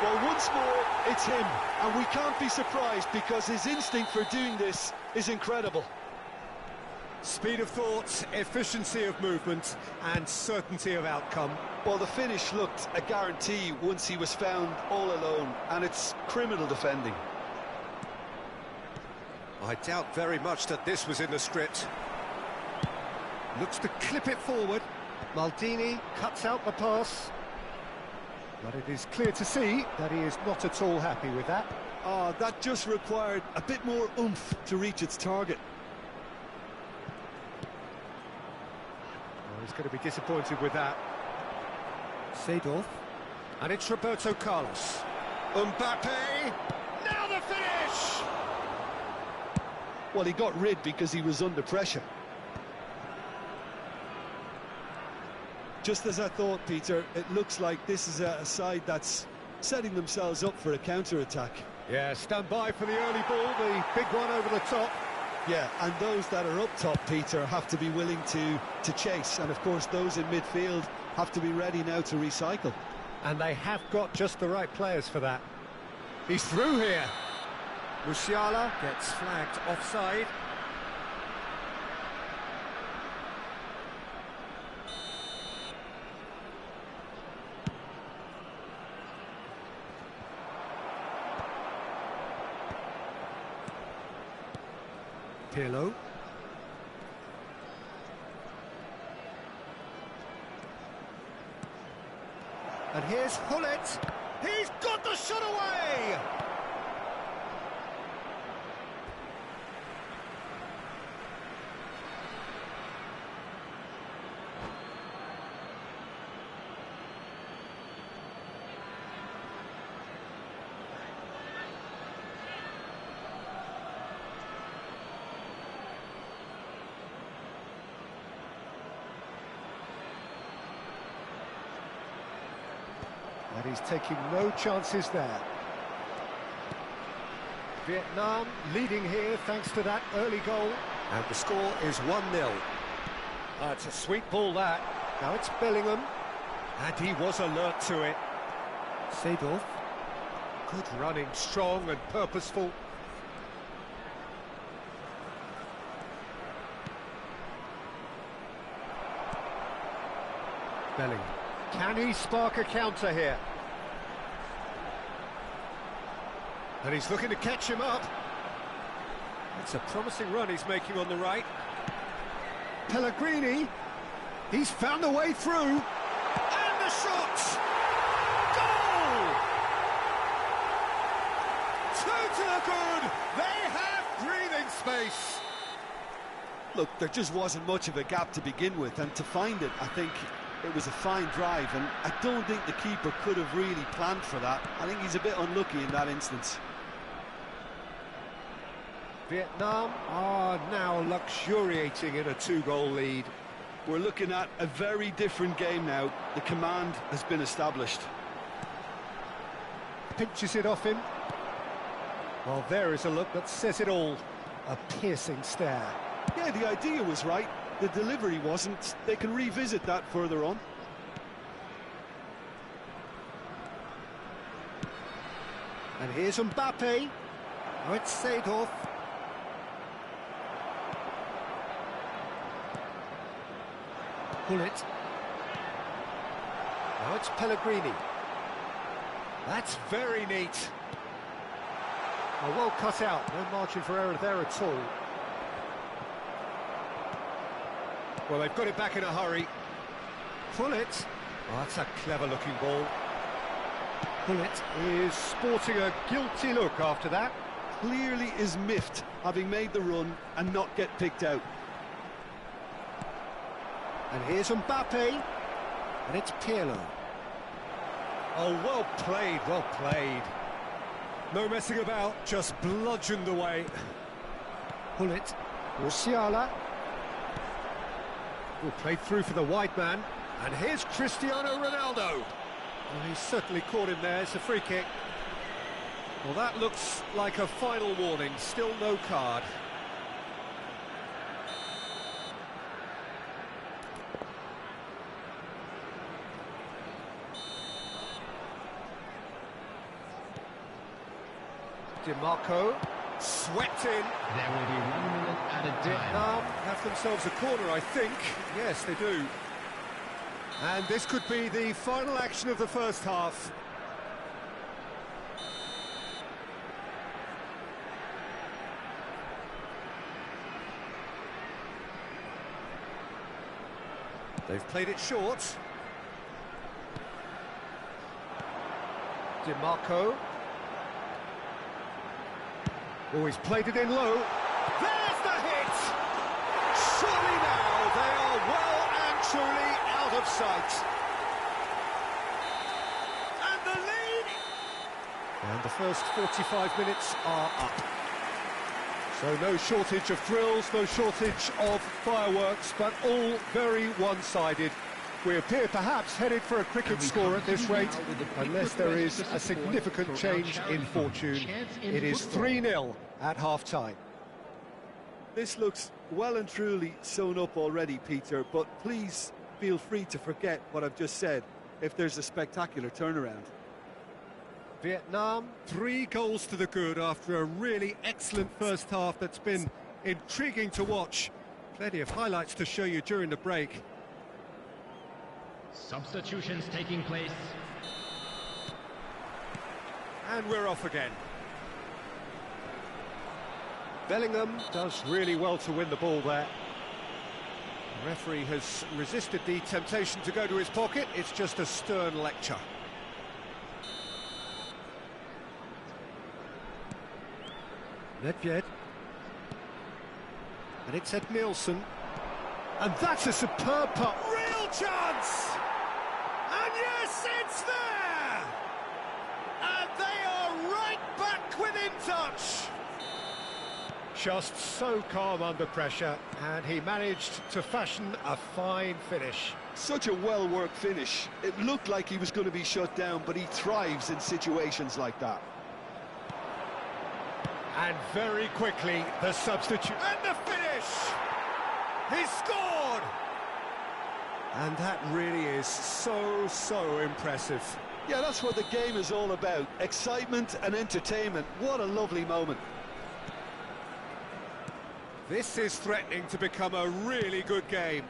Well, once more, it's him. And we can't be surprised because his instinct for doing this is incredible. Speed of thought, efficiency of movement, and certainty of outcome. Well, the finish looked a guarantee once he was found all alone, and it's criminal defending. I doubt very much that this was in the script. Looks to clip it forward. Maldini cuts out the pass. But it is clear to see that he is not at all happy with that. That just required a bit more oomph to reach its target. He's going to be disappointed with that. Seedorf. And it's Roberto Carlos. Mbappe! Now the finish! Well, he got rid because he was under pressure. Just as I thought, Peter, it looks like this is a side that's setting themselves up for a counter-attack. Yeah, stand by for the early ball, the big one over the top. Yeah, and those that are up top, Peter, have to be willing to chase. And, of course, those in midfield have to be ready now to recycle. And they have got just the right players for that. He's through here. Musiala gets flagged offside. Pirlo. And here's Hullet. He's got the shot away! And he's taking no chances there. Vietnam leading here thanks to that early goal. And the score is 1-0. It's a sweet ball that. Now it's Bellingham. And he was alert to it. Seedorf. Good running, strong and purposeful. Bellingham. Can he spark a counter here? And he's looking to catch him up. It's a promising run he's making on the right. Pellegrini. He's found a way through. And the shot! Goal! 2 to the good. They have breathing space. Look, there just wasn't much of a gap to begin with, and to find it, I think it was a fine drive, and I don't think the keeper could have really planned for that. I think he's a bit unlucky in that instance. Vietnam are now luxuriating in a 2-goal lead. We're looking at a very different game now. The command has been established. Pinches it off him. Well, there is a look that says it all. A piercing stare. Yeah, the idea was right. The delivery wasn't. They can revisit that further on. And here's Mbappe. Oh, it's Seedorf. Hullet. Now it's Pellegrini. That's very neat. Oh, well cut out, no margin for error there at all. Well, they've got it back in a hurry. Pullet. Oh, that's a clever-looking ball. Pullet is sporting a guilty look after that. Clearly is miffed, having made the run and not get picked out. And here's Mbappe. And it's Pirlo. Oh, well played, well played. No messing about, just bludgeoned away. Pullet. Musiala. Oh, played through for the wide man. And here's Cristiano Ronaldo. Well, he's certainly caught him there. It's a free kick. Well, that looks like a final warning. Still no card. DiMarco, swept in. There will be 1 minute added time. Vietnam have themselves a corner, I think. Yes, they do. And this could be the final action of the first half. They've played it short. DiMarco. Oh, he's played it in low. There's the hit! Surely now they are well and truly out of sight. And the lead! And the first 45 minutes are up. So no shortage of thrills, no shortage of fireworks, but all very one-sided. We appear perhaps headed for a cricket score at this rate, unless there is a significant change in fortune. It is 3-0 at half-time. This looks well and truly sewn up already, Peter, but please feel free to forget what I've just said if there's a spectacular turnaround. Vietnam, 3 goals to the good after a really excellent first half that's been intriguing to watch. Plenty of highlights to show you during the break. Substitutions taking place. And we're off again. Bellingham does really well to win the ball there. The referee has resisted the temptation to go to his pocket. It's just a stern lecture. Nedved. And it's Ed Nielsen. And that's a superb putt. Real chance! And yes, it's there! And they are right back within touch. Just so calm under pressure, and he managed to fashion a fine finish. Such a well-worked finish. It looked like he was going to be shut down, but he thrives in situations like that. And very quickly, the substitute. And the finish! He scored! And that really is so impressive. Yeah, that's what the game is all about. Excitement and entertainment. What a lovely moment. This is threatening to become a really good game.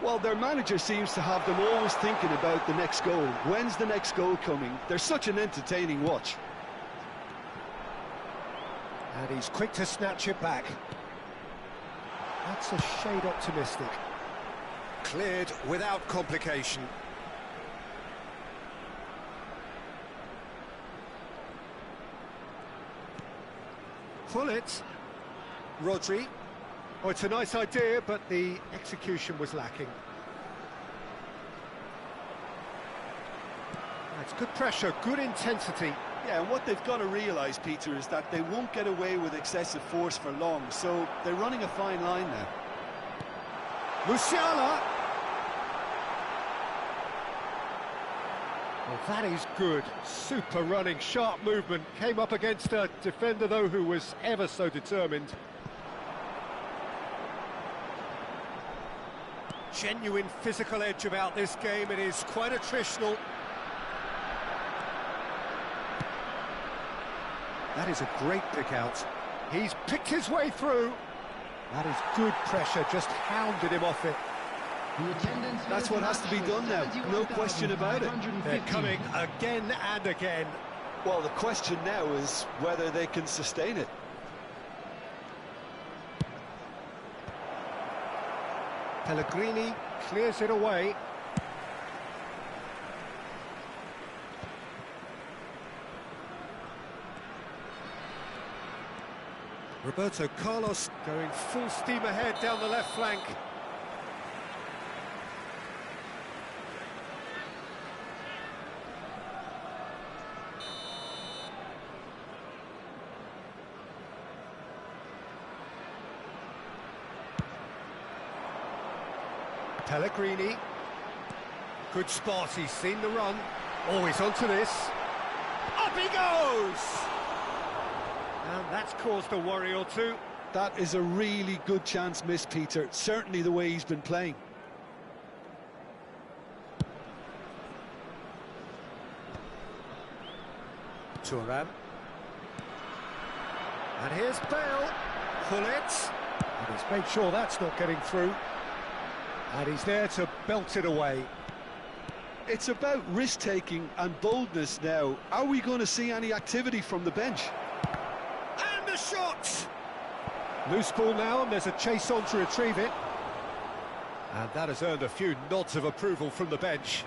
Well, their manager seems to have them always thinking about the next goal. When's the next goal coming? They're such an entertaining watch. And he's quick to snatch it back. That's a shade optimistic. Cleared without complication. Pullet. Rodri. Oh, it's a nice idea, but the execution was lacking. That's good pressure, good intensity. Yeah, and what they've got to realise, Peter, is that they won't get away with excessive force for long, so they're running a fine line now. Musiala! Well, that is good. Super running, sharp movement. Came up against a defender, though, who was ever so determined. Genuine physical edge about this game. It is quite attritional. That is a great pick out. He's picked his way through. That is good pressure, just hounded him off it. The attendance That's what has to be done now, no question about it. They're coming again and again. Well, the question now is whether they can sustain it. Pellegrini clears it away. Roberto Carlos going full steam ahead down the left flank. Pellegrini. Good spot, he's seen the run. Always onto this. Up he goes! And that's caused a worry or two. That is a really good chance missed, Peter. Certainly the way he's been playing. Thuram. And here's Bale. Pull it. And he's made sure that's not getting through. And he's there to belt it away. It's about risk-taking and boldness now. Are we going to see any activity from the bench? And the shot! Loose ball now, and there's a chase on to retrieve it. And that has earned a few nods of approval from the bench.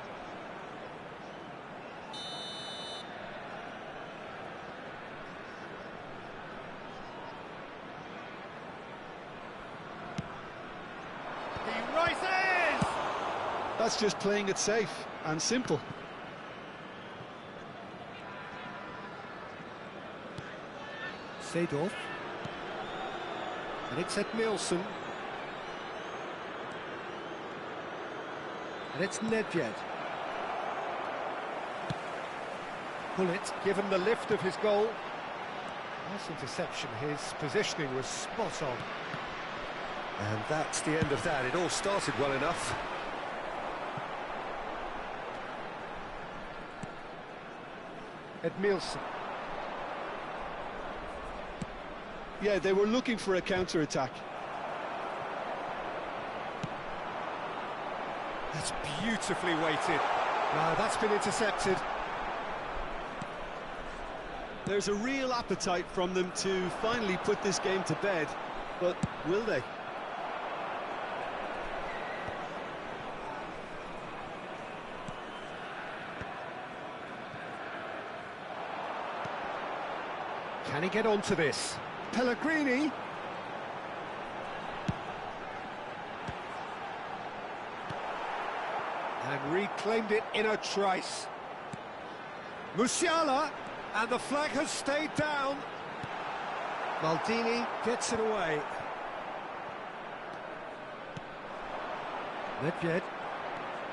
He rises! That's just playing it safe and simple. Seedorf. And it's Edmilson. And it's Nedved. Pullet, given the lift of his goal. Nice interception, his positioning was spot on. And that's the end of that. It all started well enough. Edmilson. Yeah, they were looking for a counter-attack. That's beautifully weighted. No, that's been intercepted. There's a real appetite from them to finally put this game to bed, but will they? Can he get onto this? Pellegrini. And reclaimed it in a trice. Musiala, and the flag has stayed down. Maldini gets it away. Nedved.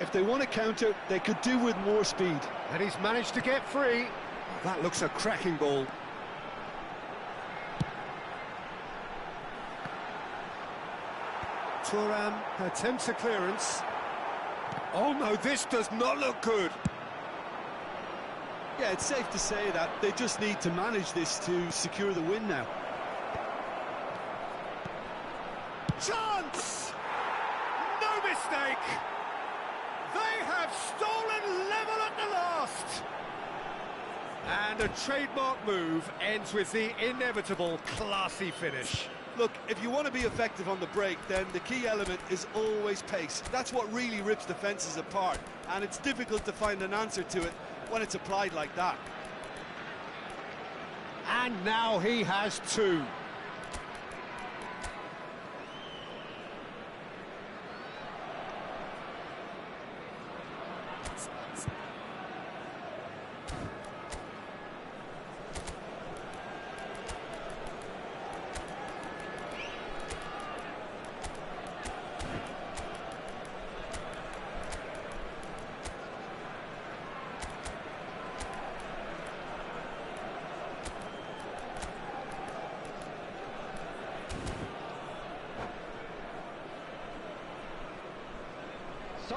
If they want to counter, they could do with more speed. And he's managed to get free. That looks a cracking ball. Thuram attempts a clearance. Oh no, this does not look good. Yeah, it's safe to say that they just need to manage this to secure the win now. Chance! No mistake! They have stolen level at the last! And a trademark move ends with the inevitable classy finish. Look, if you want to be effective on the break, then the key element is always pace. That's what really rips defences apart, and it's difficult to find an answer to it when it's applied like that. And now he has two.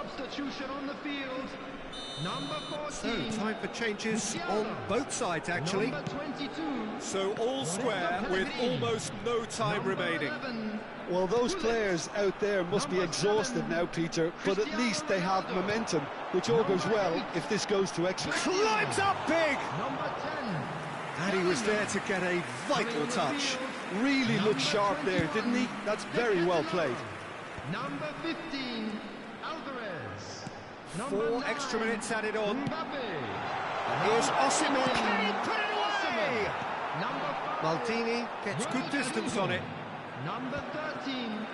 Substitution on the field. Number 14. So, time for changes on both sides, actually. Number 22. So, all square with almost no time Number remaining. 11. Well, those players out there must be exhausted now, Peter, but at least they have momentum, which all goes well if this goes to extra. Climbs up big! Number 10. And he was there to get a vital touch. Really looked sharp there, didn't he? That's very well played. Number 15. Alvarez. 4 extra minutes added on. Mbappe. And here's Osimhen. Can he put it away? Number 5. Maldini gets good distance on it. Number 13.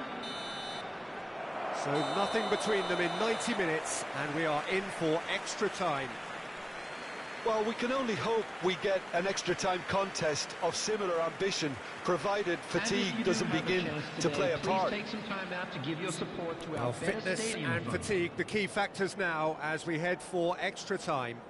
So nothing between them in 90 minutes, and we are in for extra time. Well, we can only hope we get an extra time contest of similar ambition, provided fatigue doesn't begin to play a part. Please take some time out to give your support to our Well, fitness stadium and fund. fatigue, the key factors now as we head for extra time.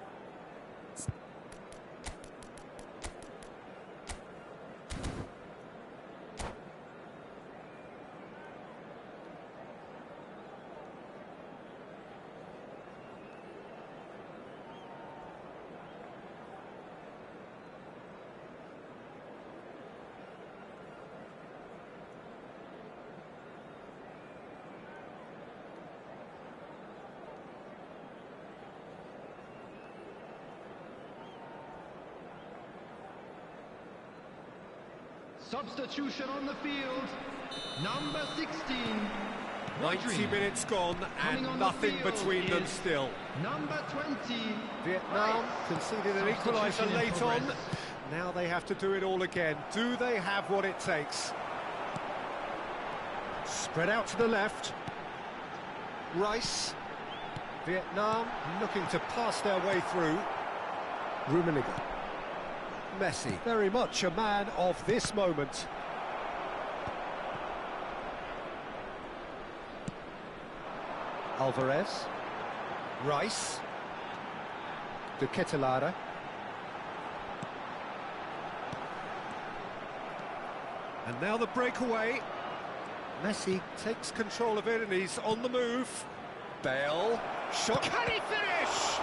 Substitution on the field. Number 16. 90 Rodri. minutes gone Coming on and the nothing field between them is still. Number 20. Vietnam conceded an equaliser Substitution in late on. progress. Now they have to do it all again. Do they have what it takes? Spread out to the left. Rice. Vietnam looking to pass their way through. Rummenigge. Messi, very much a man of this moment. Alvarez. Rice. De Ketelaere. And now the breakaway. Messi takes control of it and he's on the move. Bale. Shot. Can he finish?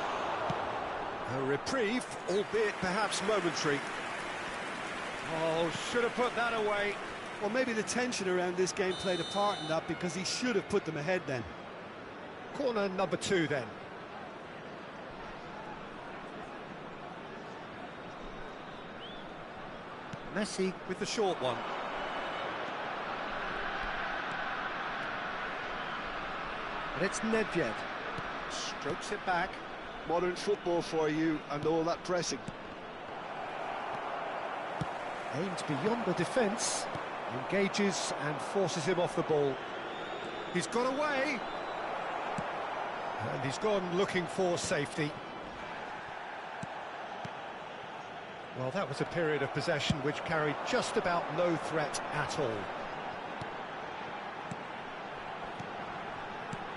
A reprieve, albeit perhaps momentary. Oh, should have put that away. Well, maybe the tension around this game played a part in that, because he should have put them ahead then. Corner number 2 then. Messi with the short one. And it's Nedved. Strokes it back. Modern football for you, and all that pressing. Aimed beyond the defence. Engages and forces him off the ball. He's got away. And he's gone looking for safety. Well, that was a period of possession which carried just about no threat at all.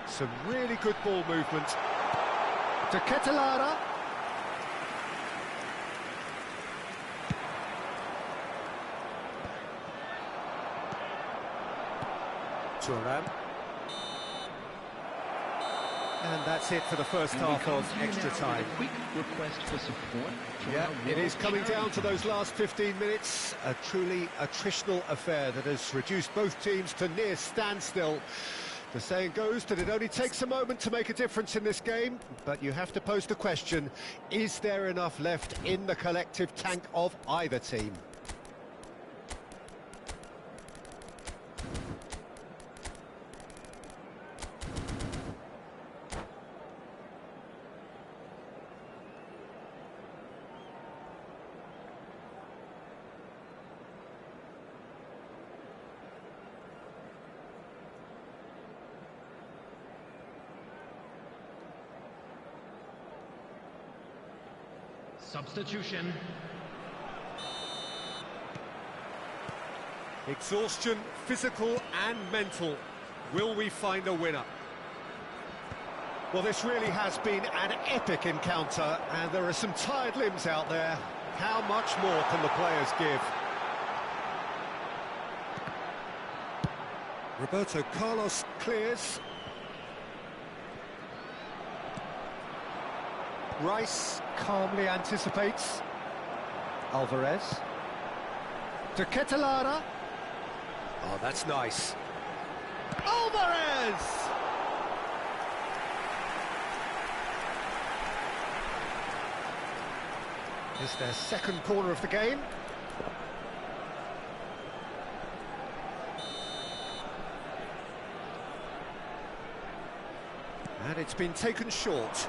Some really good ball movement. De Ketelaere. Thuram. And that's it for the first half of extra time. Quick request for support. Yeah, it is coming down to those last 15 minutes. A truly attritional affair that has reduced both teams to near standstill. The saying goes that it only takes a moment to make a difference in this game, but you have to pose the question, is there enough left in the collective tank of either team? Substitution. Exhaustion, physical and mental. Will we find a winner? Well, this really has been an epic encounter, and there are some tired limbs out there. How much more can the players give? Roberto Carlos clears. Rice calmly anticipates. Alvarez. To Ketelara. Oh, that's nice. Alvarez! It's their second corner of the game. And it's been taken short.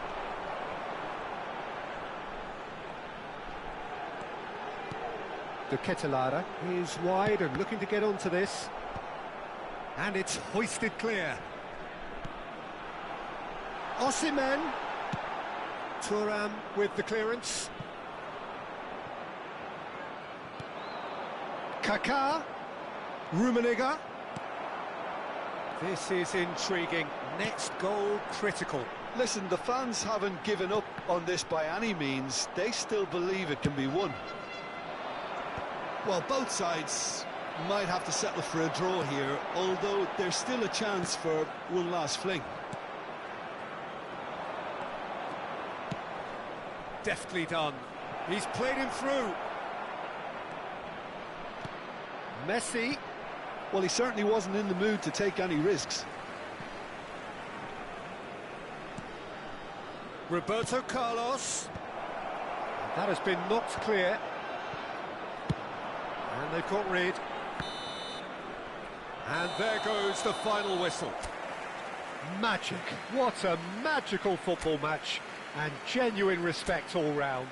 De Ketelara is wide and looking to get onto this. And it's hoisted clear. Osimhen. Thuram with the clearance. Kaká. Rummenigge. This is intriguing. Next goal critical. Listen, the fans haven't given up on this by any means. They still believe it can be won. Well, both sides might have to settle for a draw here, although there's still a chance for one last fling. Deftly done. He's played him through. Messi. Well, he certainly wasn't in the mood to take any risks. Roberto Carlos. That has been knocked clear. And they've got rid. And there goes the final whistle. Magic. What a magical football match. And genuine respect all round.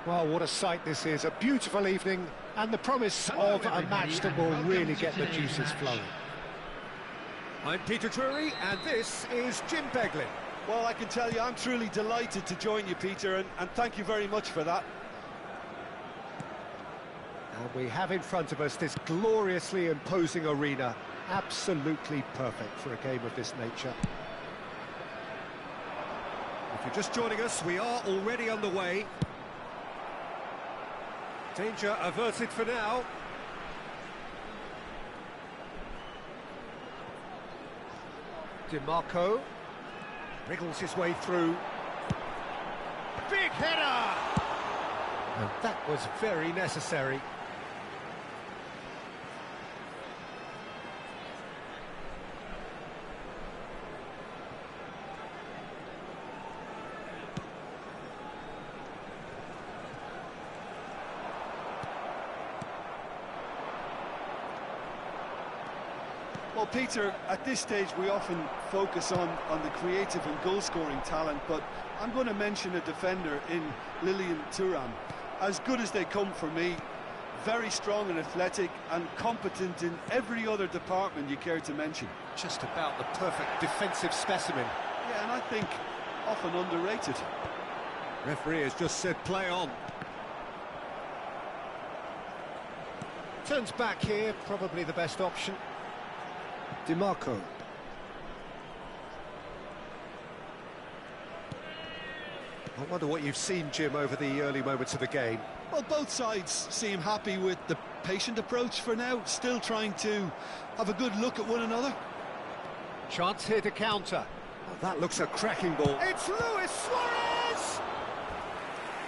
Well, what a sight this is. A beautiful evening and the promise of a match that will really get the juices flowing. I'm Peter Drury, and this is Jim Beglin. Well, I can tell you, I'm truly delighted to join you, Peter, and thank you very much for that. And we have in front of us this gloriously imposing arena. Absolutely perfect for a game of this nature. If you're just joining us, we are already on the way. Danger averted for now. DiMarco wriggles his way through. Big header! And that was very necessary. Well, Peter, at this stage we often focus on the creative and goal-scoring talent, but I'm going to mention a defender in Lilian Thuram. As good as they come for me, very strong and athletic and competent in every other department you care to mention. Just about the perfect defensive specimen. Yeah, and I think often underrated. Referee has just said play on. Turns back here, probably the best option. DiMarco. I wonder what you've seen, Jim, over the early moments of the game. Well, both sides seem happy with the patient approach for now, still trying to have a good look at one another. Chance here to counter. Oh, that looks a cracking ball. It's Luis Suarez!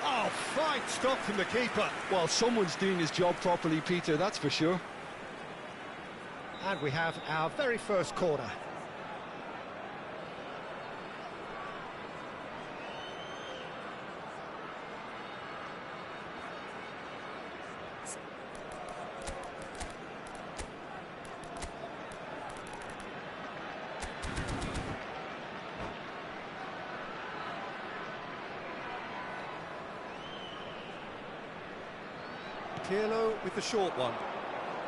Oh, fine stop from the keeper. Well, someone's doing his job properly, Peter, that's for sure. And we have our very first corner. Pirlo with the short one.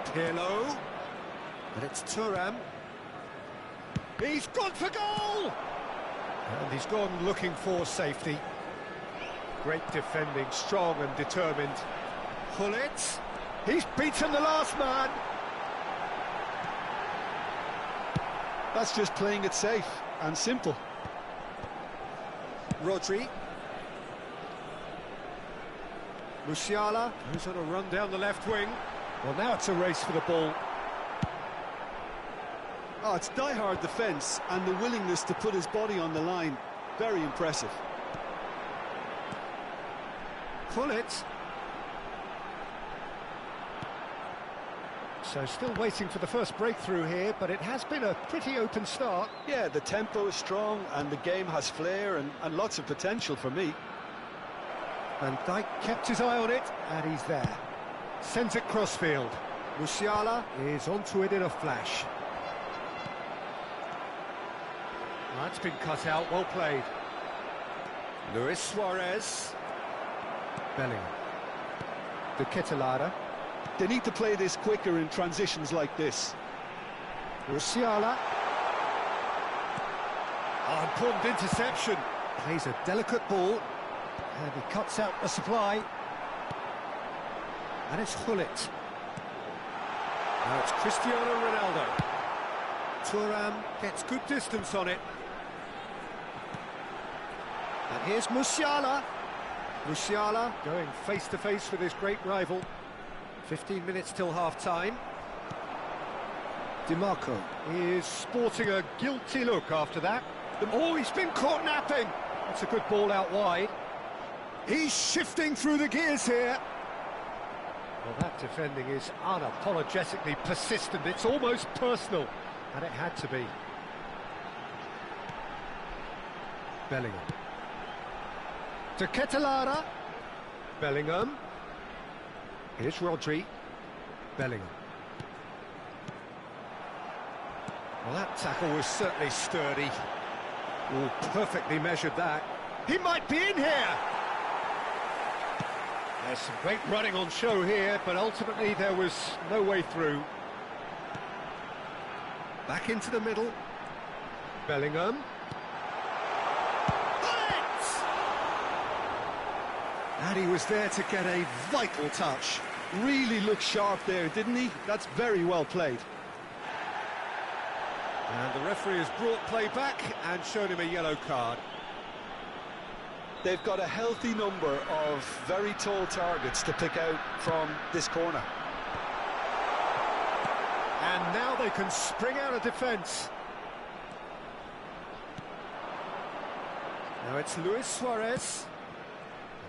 Pirlo. But it's Thuram. He's gone for goal! And he's gone looking for safety. Great defending, strong and determined. Gullit. He's beaten the last man. That's just playing it safe and simple. Rodri. Musiala, who's on a run down the left wing. Well, now it's a race for the ball. Oh, it's die-hard defence and the willingness to put his body on the line. Very impressive. Gullit. So still waiting for the first breakthrough here, but it has been a pretty open start. Yeah, the tempo is strong and the game has flair and lots of potential for me. Van Dijk kept his eye on it, and he's there. Sends it crossfield. Musiala is onto it in a flash. That's been cut out, well played. Luis Suarez. Bellingham. De Ketelaere. They need to play this quicker in transitions like this. Musiala. Oh, important interception. Plays a delicate ball. And he cuts out the supply. And it's Gullit. Now it's Cristiano Ronaldo. Thuram gets good distance on it. And here's Musiala. Musiala going face-to-face with his great rival. 15 minutes till half-time. DiMarco is sporting a guilty look after that. Oh, he's been caught napping. That's a good ball out wide. He's shifting through the gears here. Well, that defending is unapologetically persistent. It's almost personal. And it had to be. Bellingham. De Ketelaere. Bellingham. Here's Rodri. Bellingham. Well, that tackle was certainly sturdy. Oh, perfectly measured that. He might be in here! There's some great running on show here, but ultimately there was no way through. Back into the middle. Bellingham. Hits! And he was there to get a vital touch. Really looked sharp there, didn't he? That's very well played. And the referee has brought play back and shown him a yellow card. They've got a healthy number of very tall targets to pick out from this corner. And now they can spring out of defence. Now it's Luis Suarez.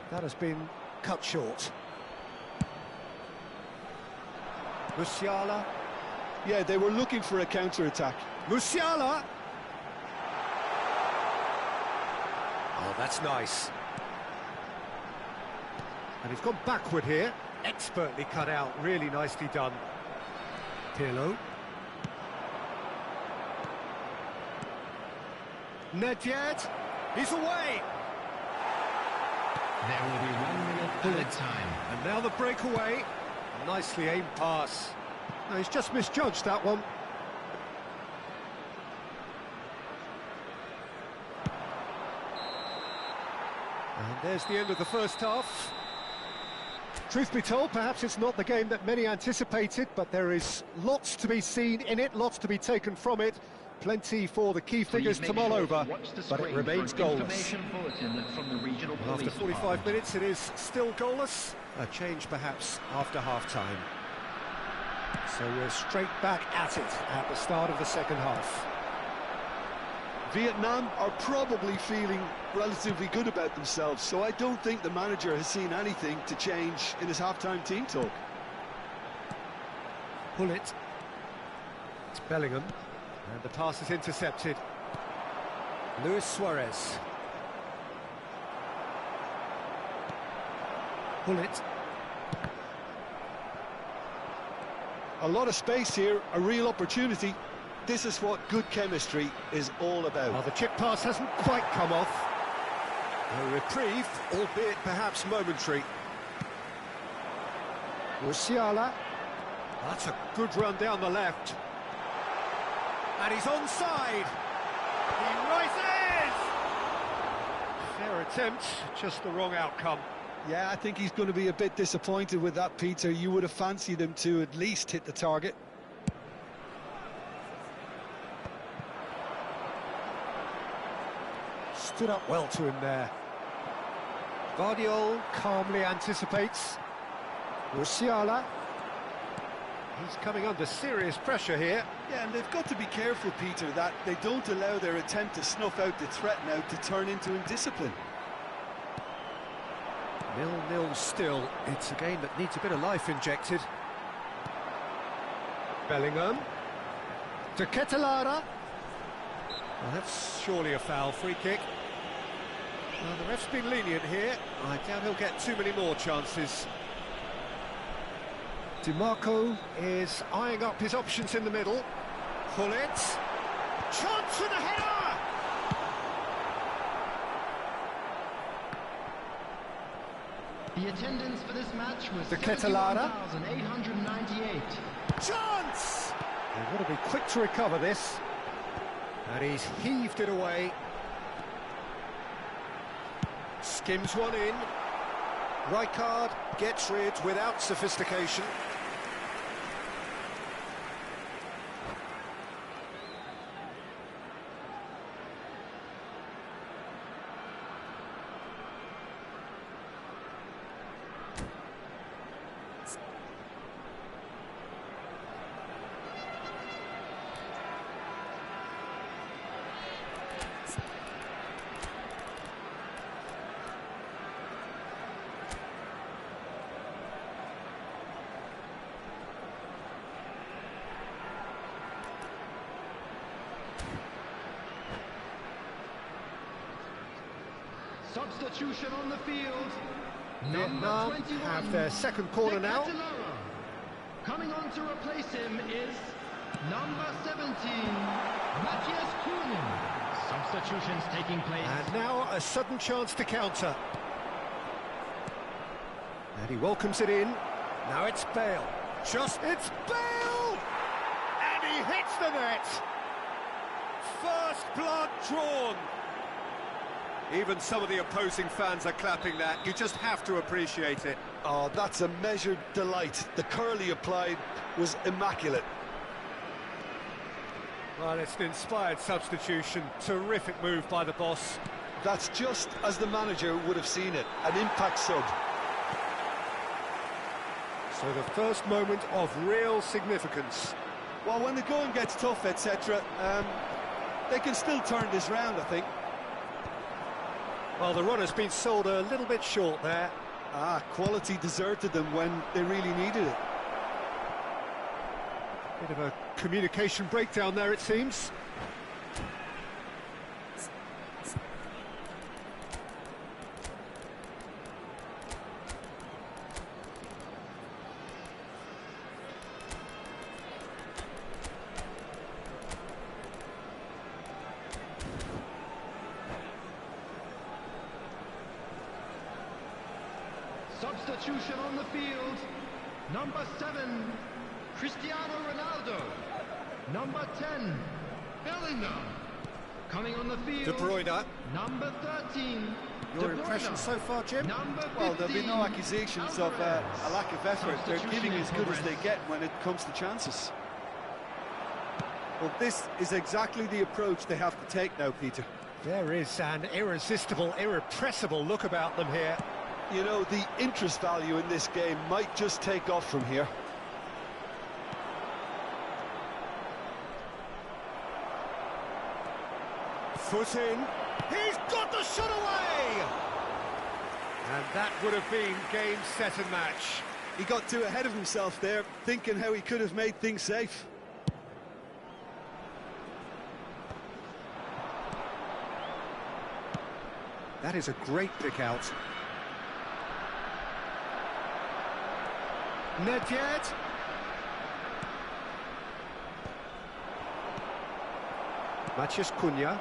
That has been cut short. Musiala. Yeah, they were looking for a counter-attack. Musiala! Oh, that's nice. And he's gone backward here. Expertly cut out, really nicely done. Pirlo. Nedved. He's away. There will be 1 minute added time. And now the breakaway. Nicely aimed pass. No, he's just misjudged that one. And there's the end of the first half. Truth be told, perhaps it's not the game that many anticipated, but there is lots to be seen in it, lots to be taken from it. Plenty for the key figures to mull over, but it remains goalless. After 45 minutes, it is still goalless. A change perhaps after half-time. So we're straight back at it at the start of the second half. Vietnam are probably feeling relatively good about themselves, so I don't think the manager has seen anything to change in his half-time team talk. Pull it. It's Bellingham. And the pass is intercepted. Luis Suarez. Pull it. A lot of space here, a real opportunity. This is what good chemistry is all about. Well, the chip pass hasn't quite come off. A reprieve, albeit perhaps momentary. Musiala. That's a good run down the left. And he's onside. He rises! Fair attempt, just the wrong outcome. Yeah, I think he's going to be a bit disappointed with that, Peter. You would have fancied him to at least hit the target. Stood up well to him there. Guardiola calmly anticipates. Musiala. He's coming under serious pressure here. Yeah, and they've got to be careful, Peter, that they don't allow their attempt to snuff out the threat now to turn into indiscipline. 0-0 still. It's a game that needs a bit of life injected. Bellingham. To Ketelara. Well, that's surely a foul. Free kick. Well, the ref's been lenient here. I doubt he'll get too many more chances. DiMarco is eyeing up his options in the middle. Pull it. Chance for the header! The attendance for this match was The Ketelara. 71,898. Chance! They've got to be quick to recover this. And he's heaved it away. Skims one in. Rijkaard gets rid without sophistication. Substitution on the field. Vietnam Number 21, have their second corner now. Ketelara. Coming on to replace him is number 17, Matthias Kuhn. Substitutions taking place. And now a sudden chance to counter. And he welcomes it in. Now it's Bale. It's Bale! And he hits the net! First blood drawn! Even some of the opposing fans are clapping that. You just have to appreciate it. Oh, that's a measured delight. The curl he applied was immaculate. Well, it's an inspired substitution. Terrific move by the boss. That's just as the manager would have seen it. An impact sub. So the first moment of real significance. Well, when the going gets tough, etc., they can still turn this round, I think. Well, the run has been sold a little bit short there. Quality deserted them when they really needed it. Bit of a communication breakdown there, it seems. Substitution on the field. Number 7, Cristiano Ronaldo. Number 10, Bellingham. Coming on the field, De Bruyne. Number 13, Your De Bruyne. impression so far, Jim? Number 15, Well, there'll be no accusations of a lack of effort. They're giving as good as they get when it comes to chances. Well, this is exactly the approach they have to take now, Peter. There is an irresistible, irrepressible look about them here. You know, the interest value in this game might just take off from here. Foot in. He's got the shot away! And that would have been game, set and match. He got too ahead of himself there, thinking how he could have made things safe. That is a great pick out. Nedved. Maciej Cunha.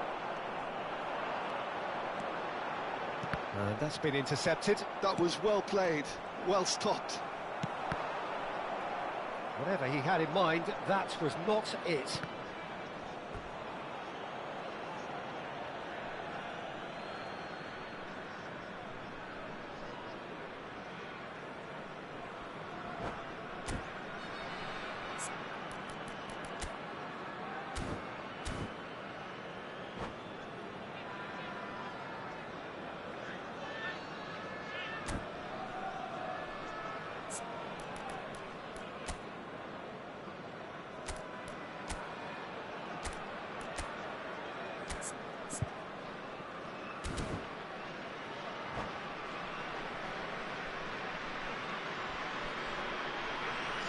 And that's been intercepted. That was well played, well stopped. Whatever he had in mind, that was not it.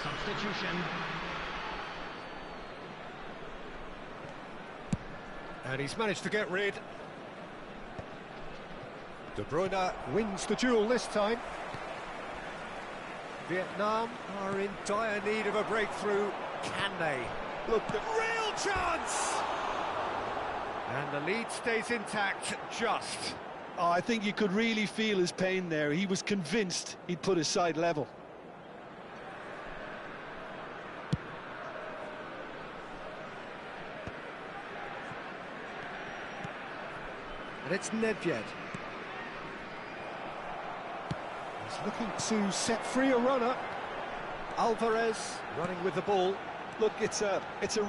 Substitution. And he's managed to get rid. De Bruyne wins the duel this time. Vietnam are in dire need of a breakthrough. Can they? Look, the Real chance! And the lead stays intact, just. Oh, I think you could really feel his pain there. He was convinced he'd put his side level. And it's Nedved. He's looking to set free a runner. Alvarez running with the ball. Look, it's a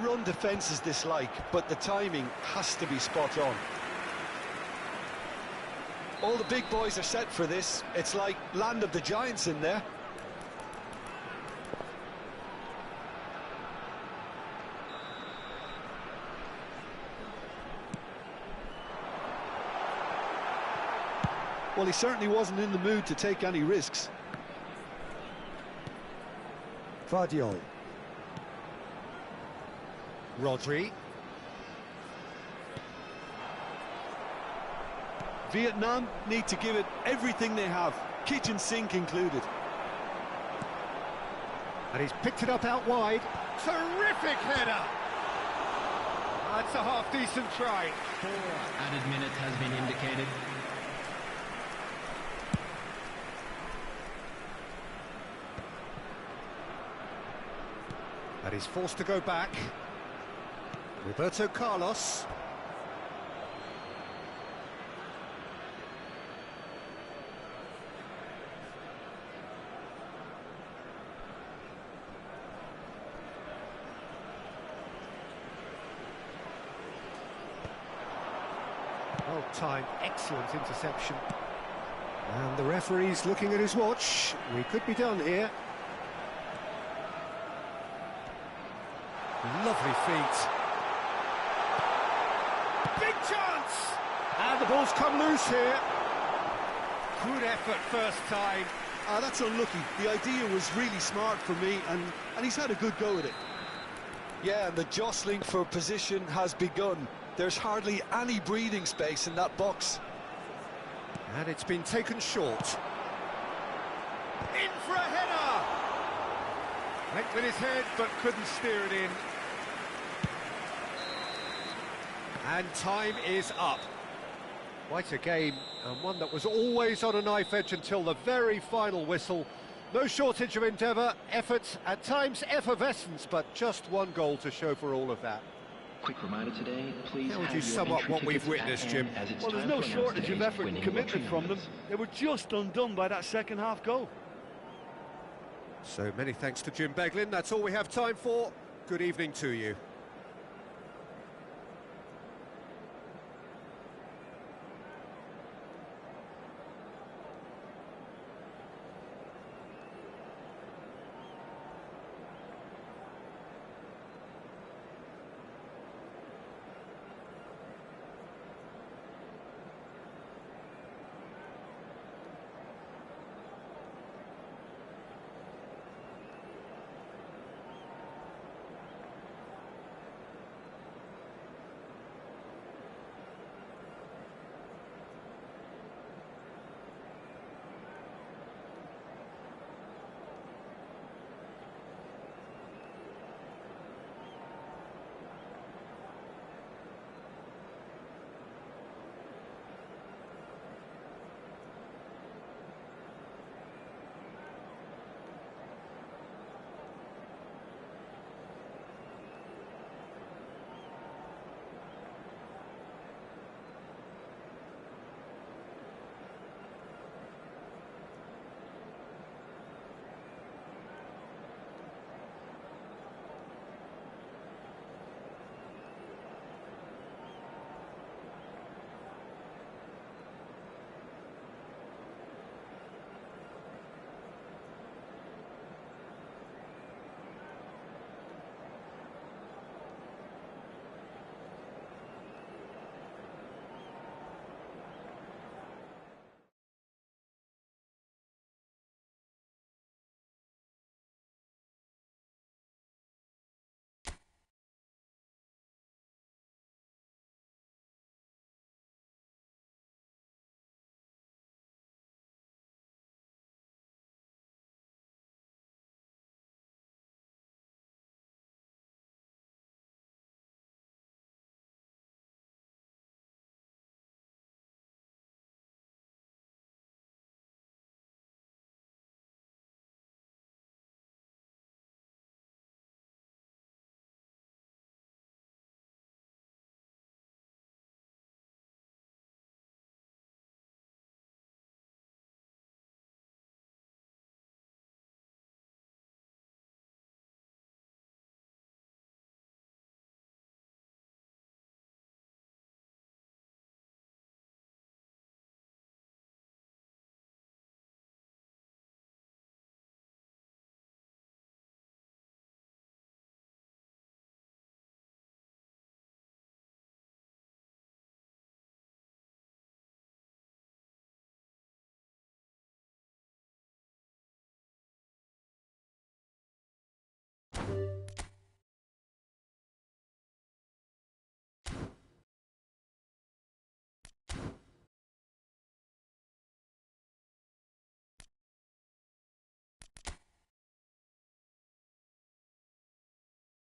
run defence is dislike, but the timing has to be spot on. All the big boys are set for this. It's like land of the giants in there. Well, he certainly wasn't in the mood to take any risks. Vardiol. Rodri. Vietnam need to give it everything they have, kitchen sink included. And he's picked it up out wide. Terrific header! That's a half-decent try. 4 added minute has been indicated. And he's forced to go back. Roberto Carlos. Well timed, excellent interception. And the referee's looking at his watch. We could be done here. Lovely feet. Big chance! And the ball's come loose here. Good effort first time. That's unlucky. The idea was really smart for me, and he's had a good go at it. Yeah, and the jostling for position has begun. There's hardly any breathing space in that box. And it's been taken short. In for a header! Went with his head, but couldn't steer it in. And time is up. Quite a game, and one that was always on a knife edge until the very final whistle. No shortage of endeavour, effort, at times effervescence, but just one goal to show for all of that. Quick reminder today, please. How would you sum up what we've witnessed, Jim? Well, there's no shortage of effort and commitment from them. They were just undone by that second half goal. So many thanks to Jim Beglin. That's all we have time for. Good evening to you.